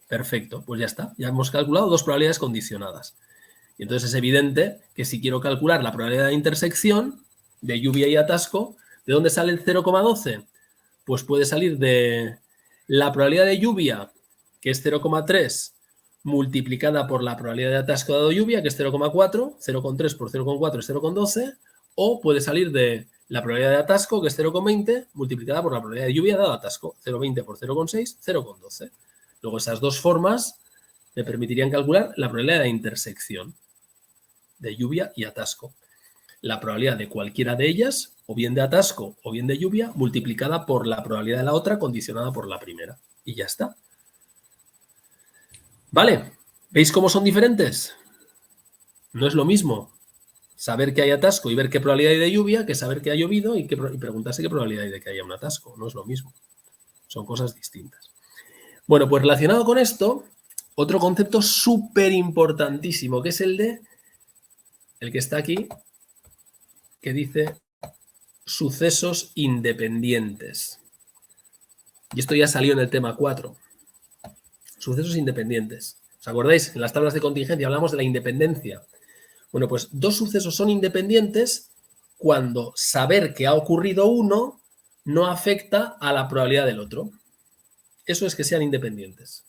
B: Perfecto, pues ya está. Ya hemos calculado dos probabilidades condicionadas. Y entonces es evidente que si quiero calcular la probabilidad de intersección de lluvia y atasco, ¿de dónde sale el 0,12? Pues puede salir de la probabilidad de lluvia, que es 0,3, multiplicada por la probabilidad de atasco dado lluvia, que es 0,4, 0,3 por 0,4 es 0,12, o puede salir de la probabilidad de atasco, que es 0,20, multiplicada por la probabilidad de lluvia dado atasco, 0,20 por 0,6, 0,12. Luego esas dos formas me permitirían calcular la probabilidad de intersección de lluvia y atasco. La probabilidad de cualquiera de ellas, o bien de atasco o bien de lluvia, multiplicada por la probabilidad de la otra, condicionada por la primera. Y ya está. ¿Vale? ¿Veis cómo son diferentes? No es lo mismo saber que hay atasco y ver qué probabilidad hay de lluvia que saber que ha llovido y preguntarse qué probabilidad hay de que haya un atasco. No es lo mismo. Son cosas distintas. Bueno, pues relacionado con esto, otro concepto súper importantísimo, que es el que está aquí, que dice sucesos independientes. Y esto ya salió en el tema 4. Sucesos independientes. ¿Os acordáis? En las tablas de contingencia hablamos de la independencia. Bueno, pues dos sucesos son independientes cuando saber que ha ocurrido uno no afecta a la probabilidad del otro. Eso es que sean independientes.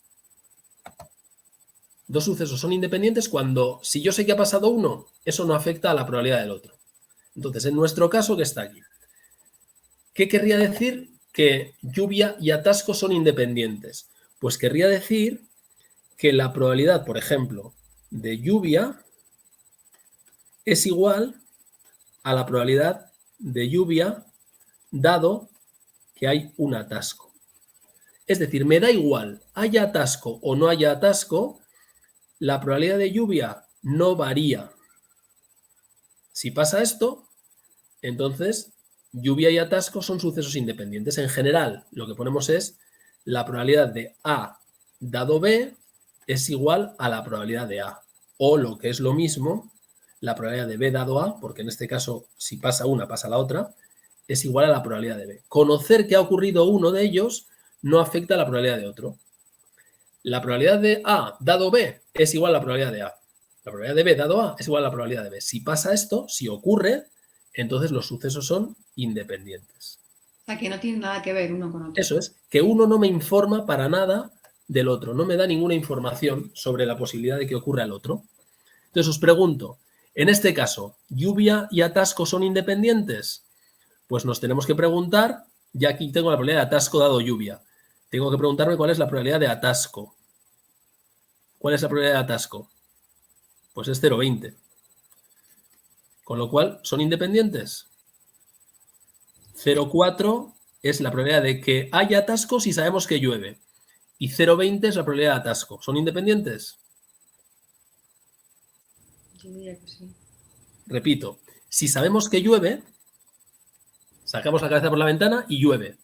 B: Dos sucesos son independientes cuando, si yo sé que ha pasado uno, eso no afecta a la probabilidad del otro. Entonces, en nuestro caso, que está aquí. ¿Qué querría decir que lluvia y atasco son independientes? Pues querría decir que la probabilidad, por ejemplo, de lluvia es igual a la probabilidad de lluvia dado que hay un atasco. Es decir, me da igual, haya atasco o no haya atasco, la probabilidad de lluvia no varía. Si pasa esto, entonces lluvia y atasco son sucesos independientes. En general, lo que ponemos es la probabilidad de A dado B es igual a la probabilidad de A. O lo que es lo mismo, la probabilidad de B dado A, porque en este caso, si pasa una, pasa la otra, es igual a la probabilidad de B. Conocer que ha ocurrido uno de ellos no afecta a la probabilidad de otro. La probabilidad de A dado B es igual a la probabilidad de A. La probabilidad de B dado A es igual a la probabilidad de B. Si pasa esto, si ocurre, entonces los sucesos son independientes.
D: O sea, que no tiene nada que ver uno con otro.
B: Eso es, que uno no me informa para nada del otro, no me da ninguna información sobre la posibilidad de que ocurra el otro. Entonces os pregunto, en este caso, ¿lluvia y atasco son independientes? Pues nos tenemos que preguntar, ya aquí tengo la probabilidad de atasco dado lluvia. Tengo que preguntarme cuál es la probabilidad de atasco. ¿Cuál es la probabilidad de atasco? Pues es 0,20. Con lo cual, ¿son independientes? 0,4 es la probabilidad de que haya atasco si sabemos que llueve. Y 0,20 es la probabilidad de atasco. ¿Son independientes?
D: Yo diría que sí.
B: Repito, si sabemos que llueve, sacamos la cabeza por la ventana y llueve.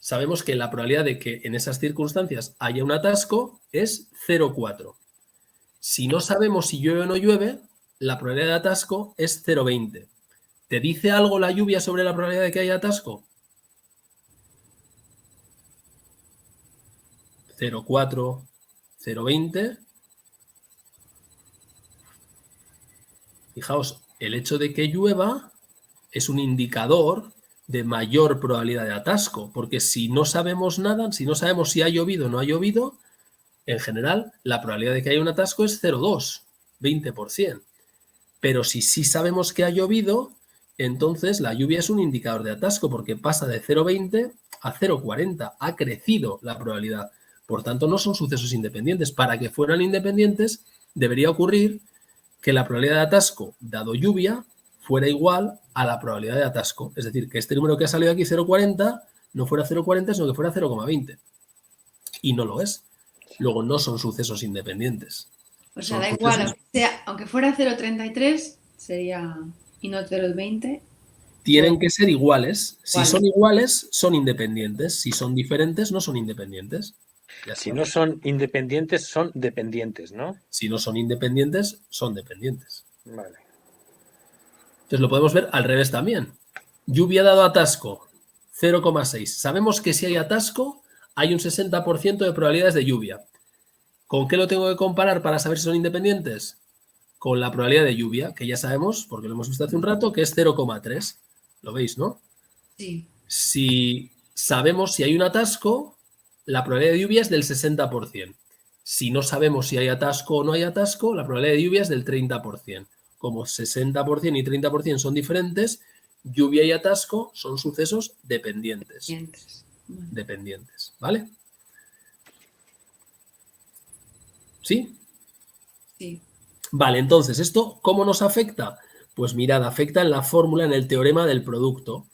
B: Sabemos que la probabilidad de que en esas circunstancias haya un atasco es 0,4. Si no sabemos si llueve o no llueve, la probabilidad de atasco es 0,20. ¿Te dice algo la lluvia sobre la probabilidad de que haya atasco? 0,4, 0,20. Fijaos, el hecho de que llueva es un indicador de mayor probabilidad de atasco, porque si no sabemos nada, si no sabemos si ha llovido o no ha llovido, en general la probabilidad de que haya un atasco es 0,2, 20%. Pero si sí sabemos que ha llovido, entonces la lluvia es un indicador de atasco porque pasa de 0,20 a 0,40. Ha crecido la probabilidad. Por tanto, no son sucesos independientes. Para que fueran independientes, debería ocurrir que la probabilidad de atasco, dado lluvia, fuera igual a la probabilidad de atasco. Es decir, que este número que ha salido aquí, 0,40, no fuera 0,40, sino que fuera 0,20. Y no lo es. Luego no son sucesos independientes.
D: O sea,
B: Son
D: da igual,
B: sucesos.
D: aunque fuera 0,33 sería y no 0,20.
B: Tienen que ser iguales. Si
D: Vale.
B: son iguales, son independientes. Si son diferentes, no son independientes. Ya
C: Si
B: está.
C: no son independientes, son dependientes, ¿no?
B: Si no son independientes, son dependientes.
C: Vale.
B: Entonces lo podemos ver al revés también. Lluvia dado atasco, 0,6. Sabemos que si hay atasco, hay un 60% de probabilidades de lluvia. ¿Con qué lo tengo que comparar para saber si son independientes? Con la probabilidad de lluvia, que ya sabemos, porque lo hemos visto hace un rato, que es 0,3. ¿Lo veis, no?
D: Sí.
B: Si sabemos si hay un atasco, la probabilidad de lluvia es del 60%. Si no sabemos si hay atasco o no hay atasco, la probabilidad de lluvia es del 30%. Como 60% y 30% son diferentes, lluvia y atasco son sucesos dependientes.
D: Vale.
B: Dependientes, ¿vale? ¿Sí?
D: Sí.
B: Vale, entonces, ¿esto cómo nos afecta? Pues mirad, afecta en la fórmula, en el teorema del producto.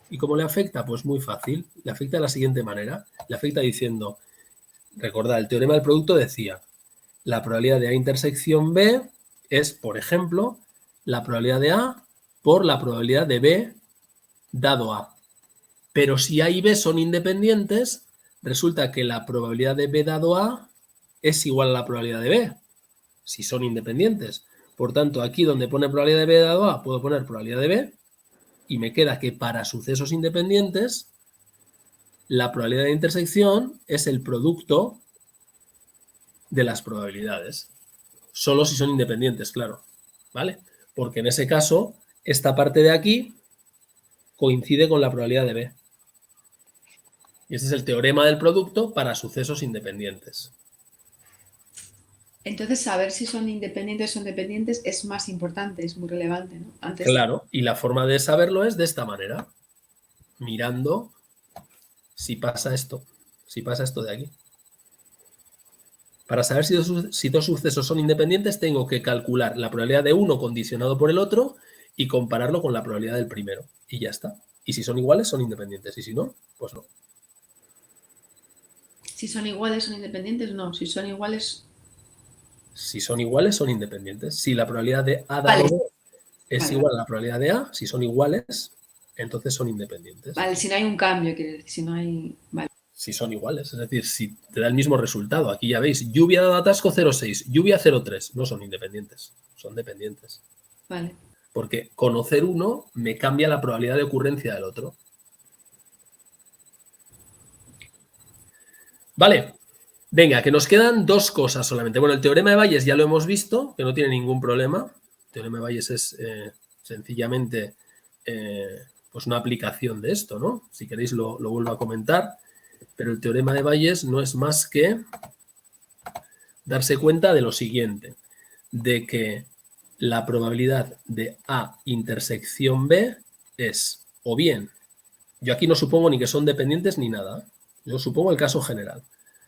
B: ¿Y cómo le afecta? Pues muy fácil. Le afecta de la siguiente manera. Le afecta diciendo, recordad, el teorema del producto decía, la probabilidad de A intersección B es, por ejemplo, la probabilidad de A por la probabilidad de B dado A. Pero si A y B son independientes, resulta que la probabilidad de B dado A es igual a la probabilidad de B, si son independientes. Por tanto, aquí donde pone probabilidad de B dado A, puedo poner probabilidad de B, y me queda que para sucesos independientes, la probabilidad de intersección es el producto de las probabilidades. Solo si son independientes, claro. ¿Vale? Porque en ese caso, esta parte de aquí coincide con la probabilidad de B. Y este es el teorema del producto para sucesos independientes.
D: Entonces, saber si son independientes o son dependientes es más importante, es muy relevante, ¿no? Antes
B: Claro, y la forma de saberlo es de esta manera, mirando si pasa esto de aquí. Para saber si dos sucesos son independientes, tengo que calcular la probabilidad de uno condicionado por el otro y compararlo con la probabilidad del primero. Y ya está. Y si son iguales, son independientes. Y si no, pues no.
D: Si son iguales, son independientes, no. Si son iguales.
B: Si son iguales, son independientes. Si la probabilidad de A
D: Vale.
B: dado B es
D: Vale.
B: igual a la probabilidad de A, si son iguales, entonces son independientes.
D: Vale, si no hay un cambio, quiere decir, si no hay. Vale.
B: Si son iguales, es decir, si te da el mismo resultado. Aquí ya veis, lluvia dado atasco 0,6, lluvia 0,3. No son independientes, son dependientes.
D: Vale.
B: Porque conocer uno me cambia la probabilidad de ocurrencia del otro. Vale, venga, que nos quedan dos cosas solamente. Bueno, el teorema de Bayes ya lo hemos visto, que no tiene ningún problema. El teorema de Bayes es sencillamente pues una aplicación de esto, ¿no? Si queréis lo vuelvo a comentar. Pero el teorema de Bayes no es más que darse cuenta de lo siguiente, de que la probabilidad de A intersección B es, o bien, yo aquí no supongo ni que son dependientes ni nada, yo supongo el caso general,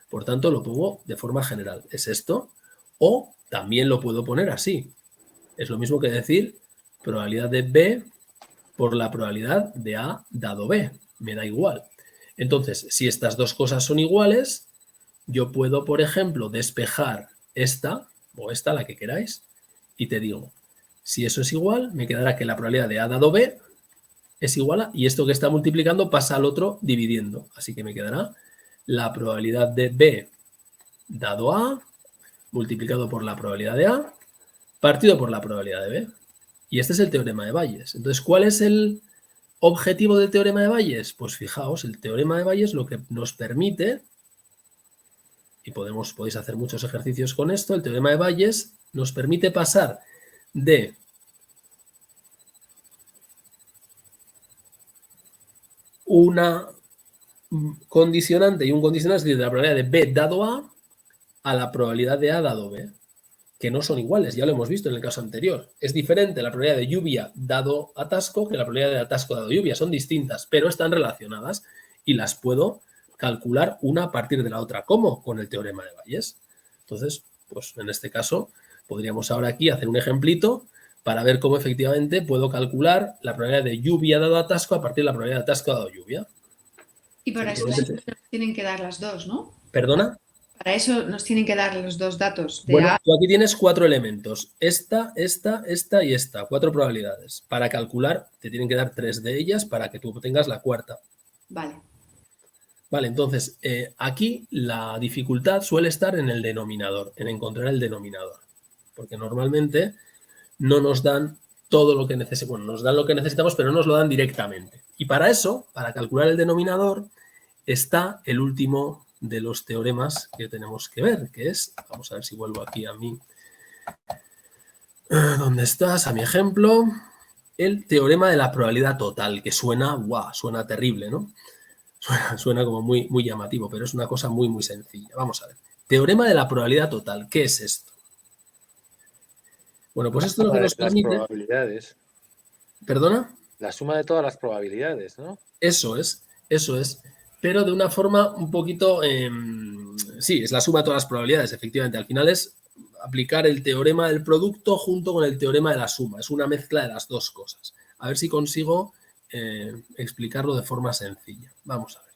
B: por tanto lo pongo de forma general, es esto, o también lo puedo poner así, es lo mismo que decir probabilidad de B por la probabilidad de A dado B, me da igual. Entonces, si estas dos cosas son iguales, yo puedo, por ejemplo, despejar esta, o esta, la que queráis, y te digo, si eso es igual, me quedará que la probabilidad de A dado B es igual a, y esto que está multiplicando pasa al otro dividiendo. Así que me quedará la probabilidad de B dado A multiplicado por la probabilidad de A partido por la probabilidad de B. Y este es el teorema de Bayes. Entonces, ¿cuál es el objetivo del teorema de Bayes? Pues fijaos, el teorema de Bayes lo que nos permite, y podéis hacer muchos ejercicios con esto, el teorema de Bayes nos permite pasar de una condicionante y un condicional, es decir, de la probabilidad de B dado a la probabilidad de A dado B, que no son iguales, ya lo hemos visto en el caso anterior. Es diferente la probabilidad de lluvia dado atasco que la probabilidad de atasco dado lluvia, son distintas, pero están relacionadas y las puedo calcular una a partir de la otra. ¿Cómo? Con el teorema de Bayes. Entonces, pues en este caso, podríamos ahora aquí hacer un ejemplito para ver cómo efectivamente puedo calcular la probabilidad de lluvia dado atasco a partir de la probabilidad de atasco dado lluvia.
D: Y para eso nos tienen que dar las dos, ¿no?
B: ¿Perdona?
D: Para eso nos tienen que dar los dos datos de
B: Bueno,
D: A.
B: tú aquí tienes 4 elementos. Esta y esta. 4 probabilidades. Para calcular, te tienen que dar 3 de ellas para que tú tengas la cuarta.
D: Vale.
B: Vale, entonces, aquí la dificultad suele estar en el denominador, en encontrar el denominador. Porque normalmente no nos dan todo lo que necesitamos. Bueno, nos dan lo que necesitamos, pero no nos lo dan directamente. Y para eso, para calcular el denominador, está el último de los teoremas que tenemos que ver, que es, vamos a ver si vuelvo aquí a mí, ¿dónde estás? A mi ejemplo, el teorema de la probabilidad total, que suena, ¡guau!, suena terrible, ¿no? Suena como muy, muy llamativo, pero es una cosa muy, muy sencilla. Vamos a ver. Teorema de la probabilidad total, ¿qué es esto? Bueno, pues esto es lo que nos permite...
C: Las probabilidades.
B: ¿Perdona?
C: La suma de todas las probabilidades, ¿no?
B: Eso es. Pero de una forma un poquito... sí, es la suma de todas las probabilidades, efectivamente. Al final es aplicar el teorema del producto junto con el teorema de la suma. Es una mezcla de las dos cosas. A ver si consigo explicarlo de forma sencilla. Vamos a ver.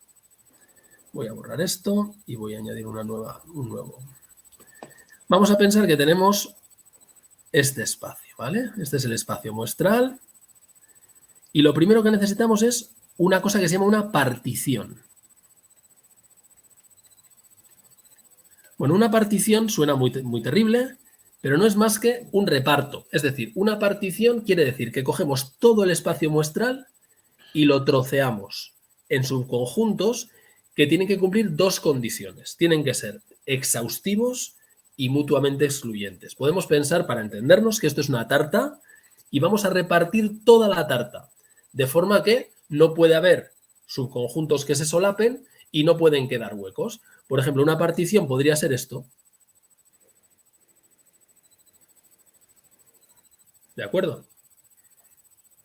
B: Voy a borrar esto y voy a añadir un nuevo. Vamos a pensar que tenemos este espacio, ¿vale? Este es el espacio muestral. Y lo primero que necesitamos es una cosa que se llama una partición. Bueno, una partición suena muy, muy terrible, pero no es más que un reparto. Es decir, una partición quiere decir que cogemos todo el espacio muestral y lo troceamos en subconjuntos que tienen que cumplir dos condiciones. Tienen que ser exhaustivos y mutuamente excluyentes. Podemos pensar, para entendernos, que esto es una tarta y vamos a repartir toda la tarta, de forma que no puede haber subconjuntos que se solapen y no pueden quedar huecos. Por ejemplo, una partición podría ser esto. ¿De acuerdo?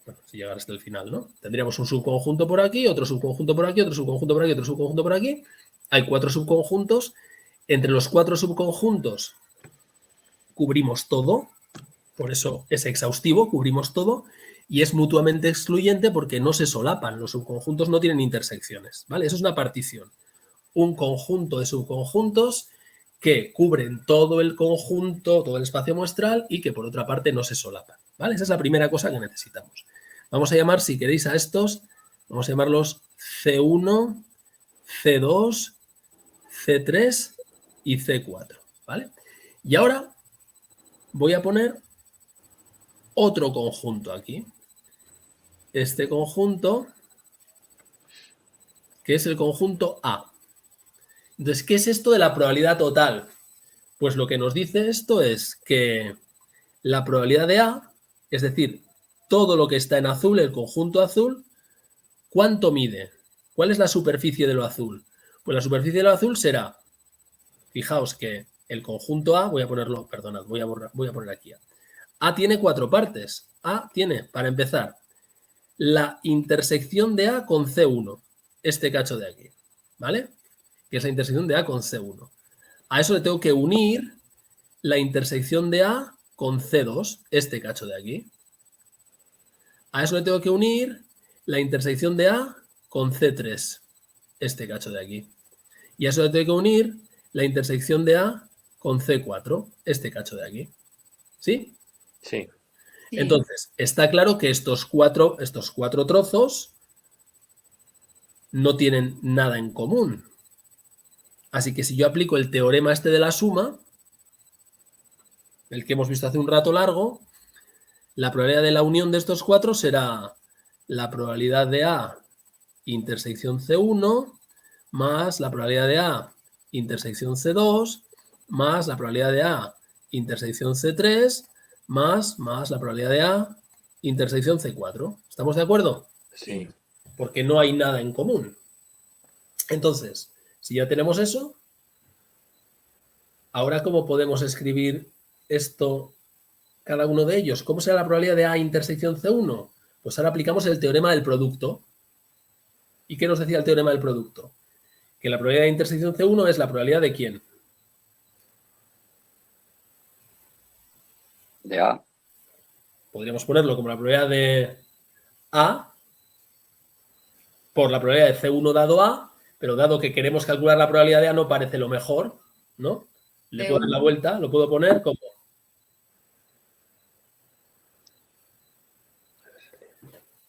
B: Bueno, si llegara hasta el final, ¿no? Tendríamos un subconjunto por aquí, otro subconjunto por aquí, otro subconjunto por aquí, otro subconjunto por aquí. Hay 4 subconjuntos. Entre los 4 subconjuntos cubrimos todo. Por eso es exhaustivo, cubrimos todo. Y es mutuamente excluyente porque no se solapan. Los subconjuntos no tienen intersecciones, ¿vale? Eso es una partición. Un conjunto de subconjuntos que cubren todo el conjunto, todo el espacio muestral y que por otra parte no se solapan, ¿vale? Esa es la primera cosa que necesitamos. Vamos a llamar, si queréis, a estos, vamos a llamarlos C1, C2, C3 y C4, ¿vale? Y ahora voy a poner otro conjunto aquí. Este conjunto, que es el conjunto A. Entonces, ¿qué es esto de la probabilidad total? Pues lo que nos dice esto es que la probabilidad de A, es decir, todo lo que está en azul, el conjunto azul, ¿cuánto mide? ¿Cuál es la superficie de lo azul? Pues la superficie de lo azul será, fijaos que el conjunto A, voy a ponerlo, perdonad, voy a poner aquí A. A tiene 4 partes. A tiene, para empezar, la intersección de A con C1, este cacho de aquí, ¿vale? Que es la intersección de A con C1. A eso le tengo que unir la intersección de A con C2, este cacho de aquí. A eso le tengo que unir la intersección de A con C3, este cacho de aquí. Y a eso le tengo que unir la intersección de A con C4, este cacho de aquí. ¿Sí?
C: Sí.
B: Entonces, está claro que estos cuatro trozos no tienen nada en común. Así que si yo aplico el teorema este de la suma, el que hemos visto hace un rato largo, la probabilidad de la unión de estos 4 será la probabilidad de A intersección C1 más la probabilidad de A intersección C2 más la probabilidad de A intersección C3 más la probabilidad de A intersección C4. ¿Estamos de acuerdo?
C: Sí.
B: porque no hay nada en común. Entonces, si ya tenemos eso, ahora ¿cómo podemos escribir esto, cada uno de ellos? ¿Cómo será la probabilidad de A intersección C1? Pues ahora aplicamos el teorema del producto. ¿Y qué nos decía el teorema del producto? Que la probabilidad de intersección C1 es la probabilidad de ¿quién?
A: De A.
B: Podríamos ponerlo como la probabilidad de A por la probabilidad de C1 dado A, pero dado que queremos calcular la probabilidad de A no parece lo mejor, ¿no? Le puedo dar la vuelta, lo puedo poner como...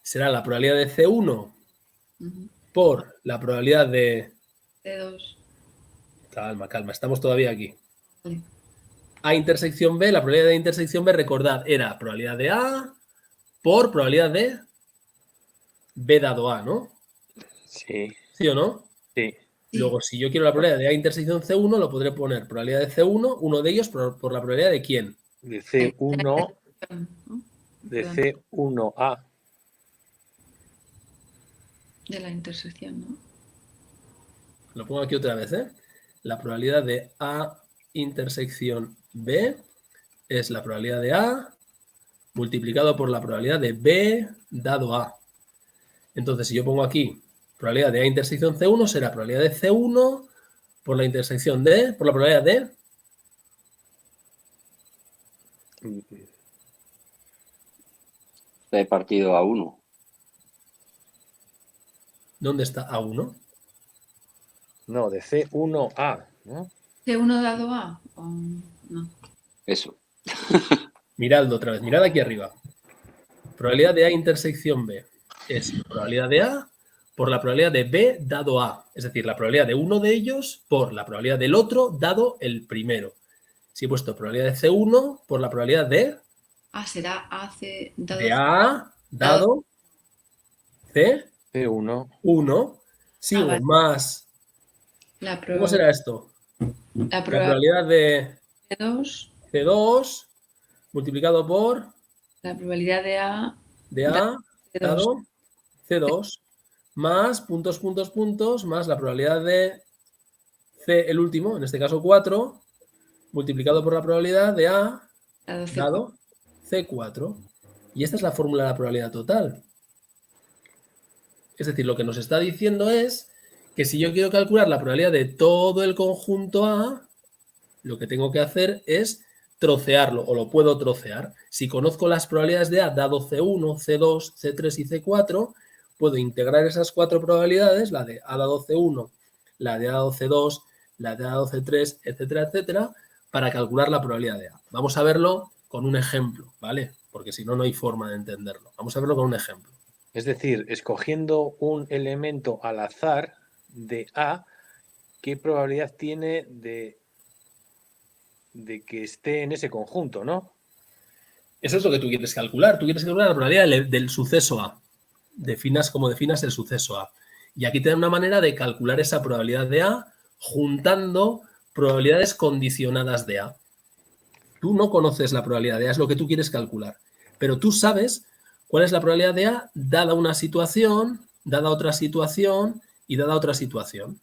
B: Será la probabilidad de C1 por la probabilidad de...
D: C2.
B: Calma, calma, estamos todavía aquí.
D: Vale.
B: A intersección B, la probabilidad de intersección B, recordad, era probabilidad de A por probabilidad de B dado A, ¿no?
C: Sí,
B: ¿Sí o no?
C: sí.
D: Sí.
B: Luego, si yo quiero la probabilidad de A intersección C1, lo podré poner probabilidad de C1, uno de ellos por la probabilidad de ¿quién?
C: De C1,
D: ¿no?
C: de
D: Perdón.
C: C1A.
D: De la intersección, ¿no?
B: Lo pongo aquí otra vez, ¿eh? La probabilidad de A intersección B es la probabilidad de A multiplicado por la probabilidad de B dado A. Entonces, si yo pongo aquí probabilidad de A intersección C1, será probabilidad de C1 por la intersección de, por la probabilidad de...
A: C partido a 1.
B: ¿Dónde está A1?
C: No, de C1A, ¿no?
D: C1 dado A. No.
A: Eso.
B: Miradlo otra vez, mirad aquí arriba. Probabilidad de A intersección B es probabilidad de A por la probabilidad de B dado A. Es decir, la probabilidad de uno de ellos por la probabilidad del otro dado el primero. Si he puesto probabilidad de C1 por la probabilidad de...
D: Será AC dado
B: de A dado
C: C1.
B: C1. Sigo
D: vale.
B: más...
D: la
B: ¿Cómo será esto?
D: La
B: La probabilidad de
D: C2,
B: C2 multiplicado por
D: la probabilidad de A
B: A
D: C2.
B: dado C2 más puntos, puntos, puntos, más la probabilidad de C, el último, en este caso 4, multiplicado por la probabilidad de A
D: dado C4.
B: dado C4. Y esta es la fórmula de la probabilidad total. Es decir, lo que nos está diciendo es que si yo quiero calcular la probabilidad de todo el conjunto A, lo que tengo que hacer es trocearlo, o lo puedo trocear. Si conozco las probabilidades de A dado C1, C2, C3 y C4, puedo integrar esas cuatro probabilidades, la de A dado C1, la de A dado C2, la de A dado C3, etcétera, etcétera, para calcular la probabilidad de A. Vamos a verlo con un ejemplo, ¿vale? Porque si no, no hay forma de entenderlo. Vamos a verlo con un ejemplo.
C: Es decir, escogiendo un elemento al azar de A, ¿qué probabilidad tiene de que esté en ese conjunto, no?
B: Eso es lo que tú quieres calcular. Tú quieres calcular la probabilidad del suceso A. Definas como definas el suceso A. Y aquí te da una manera de calcular esa probabilidad de A juntando probabilidades condicionadas de A. Tú no conoces la probabilidad de A, es lo que tú quieres calcular. Pero tú sabes cuál es la probabilidad de A dada una situación, dada otra situación y dada otra situación,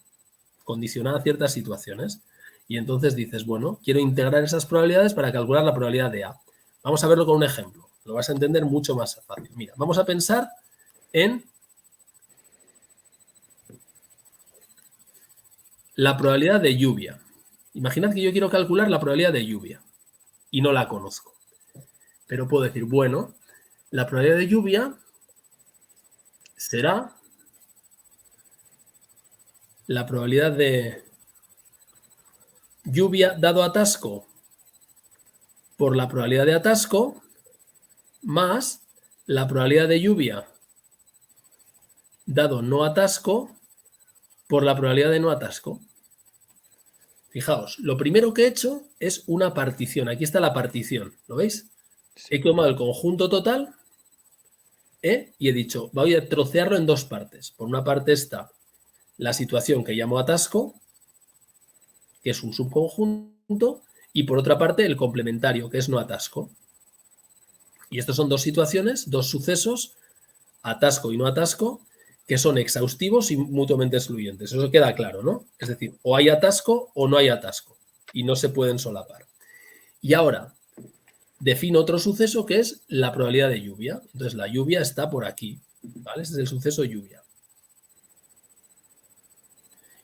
B: condicionada a ciertas situaciones. Y entonces dices, bueno, quiero integrar esas probabilidades para calcular la probabilidad de A. Vamos a verlo con un ejemplo. Lo vas a entender mucho más fácil. Mira, vamos a pensar en la probabilidad de lluvia. Imaginad que yo quiero calcular la probabilidad de lluvia y no la conozco. Pero puedo decir, bueno, la probabilidad de lluvia será la probabilidad de lluvia dado atasco por la probabilidad de atasco más la probabilidad de lluvia dado no atasco por la probabilidad de no atasco. Fijaos, lo primero que he hecho es una partición. Aquí está la partición, ¿lo veis?
C: Sí.
B: He tomado el conjunto total y he dicho, voy a trocearlo en dos partes. Por una parte está la situación que llamo atasco, que es un subconjunto, y por otra parte el complementario, que es no atasco. Y estas son dos situaciones, dos sucesos, atasco y no atasco, que son exhaustivos y mutuamente excluyentes. Eso queda claro, ¿no? Es decir, o hay atasco o no hay atasco y no se pueden solapar. Y ahora defino otro suceso que es la probabilidad de lluvia. Entonces la lluvia está por aquí, ¿vale? Ese es el suceso lluvia.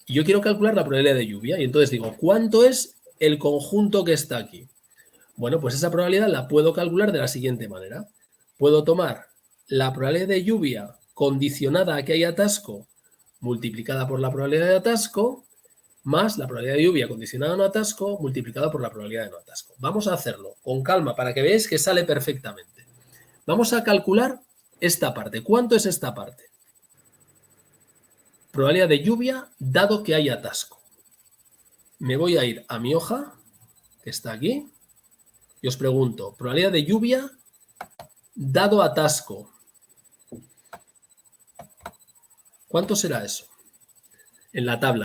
B: Y yo quiero calcular la probabilidad de lluvia y entonces digo, ¿cuánto es el conjunto que está aquí? Bueno, pues esa probabilidad la puedo calcular de la siguiente manera. Puedo tomar la probabilidad de lluvia condicionada a que hay atasco multiplicada por la probabilidad de atasco más la probabilidad de lluvia condicionada a no atasco multiplicada por la probabilidad de no atasco. Vamos a hacerlo con calma para que veáis que sale perfectamente. Vamos a calcular esta parte. ¿Cuánto es esta parte? Probabilidad de lluvia dado que hay atasco. Me voy a ir a mi hoja, que está aquí, y os pregunto, probabilidad de lluvia dado atasco. ¿Cuánto será eso? En la tabla.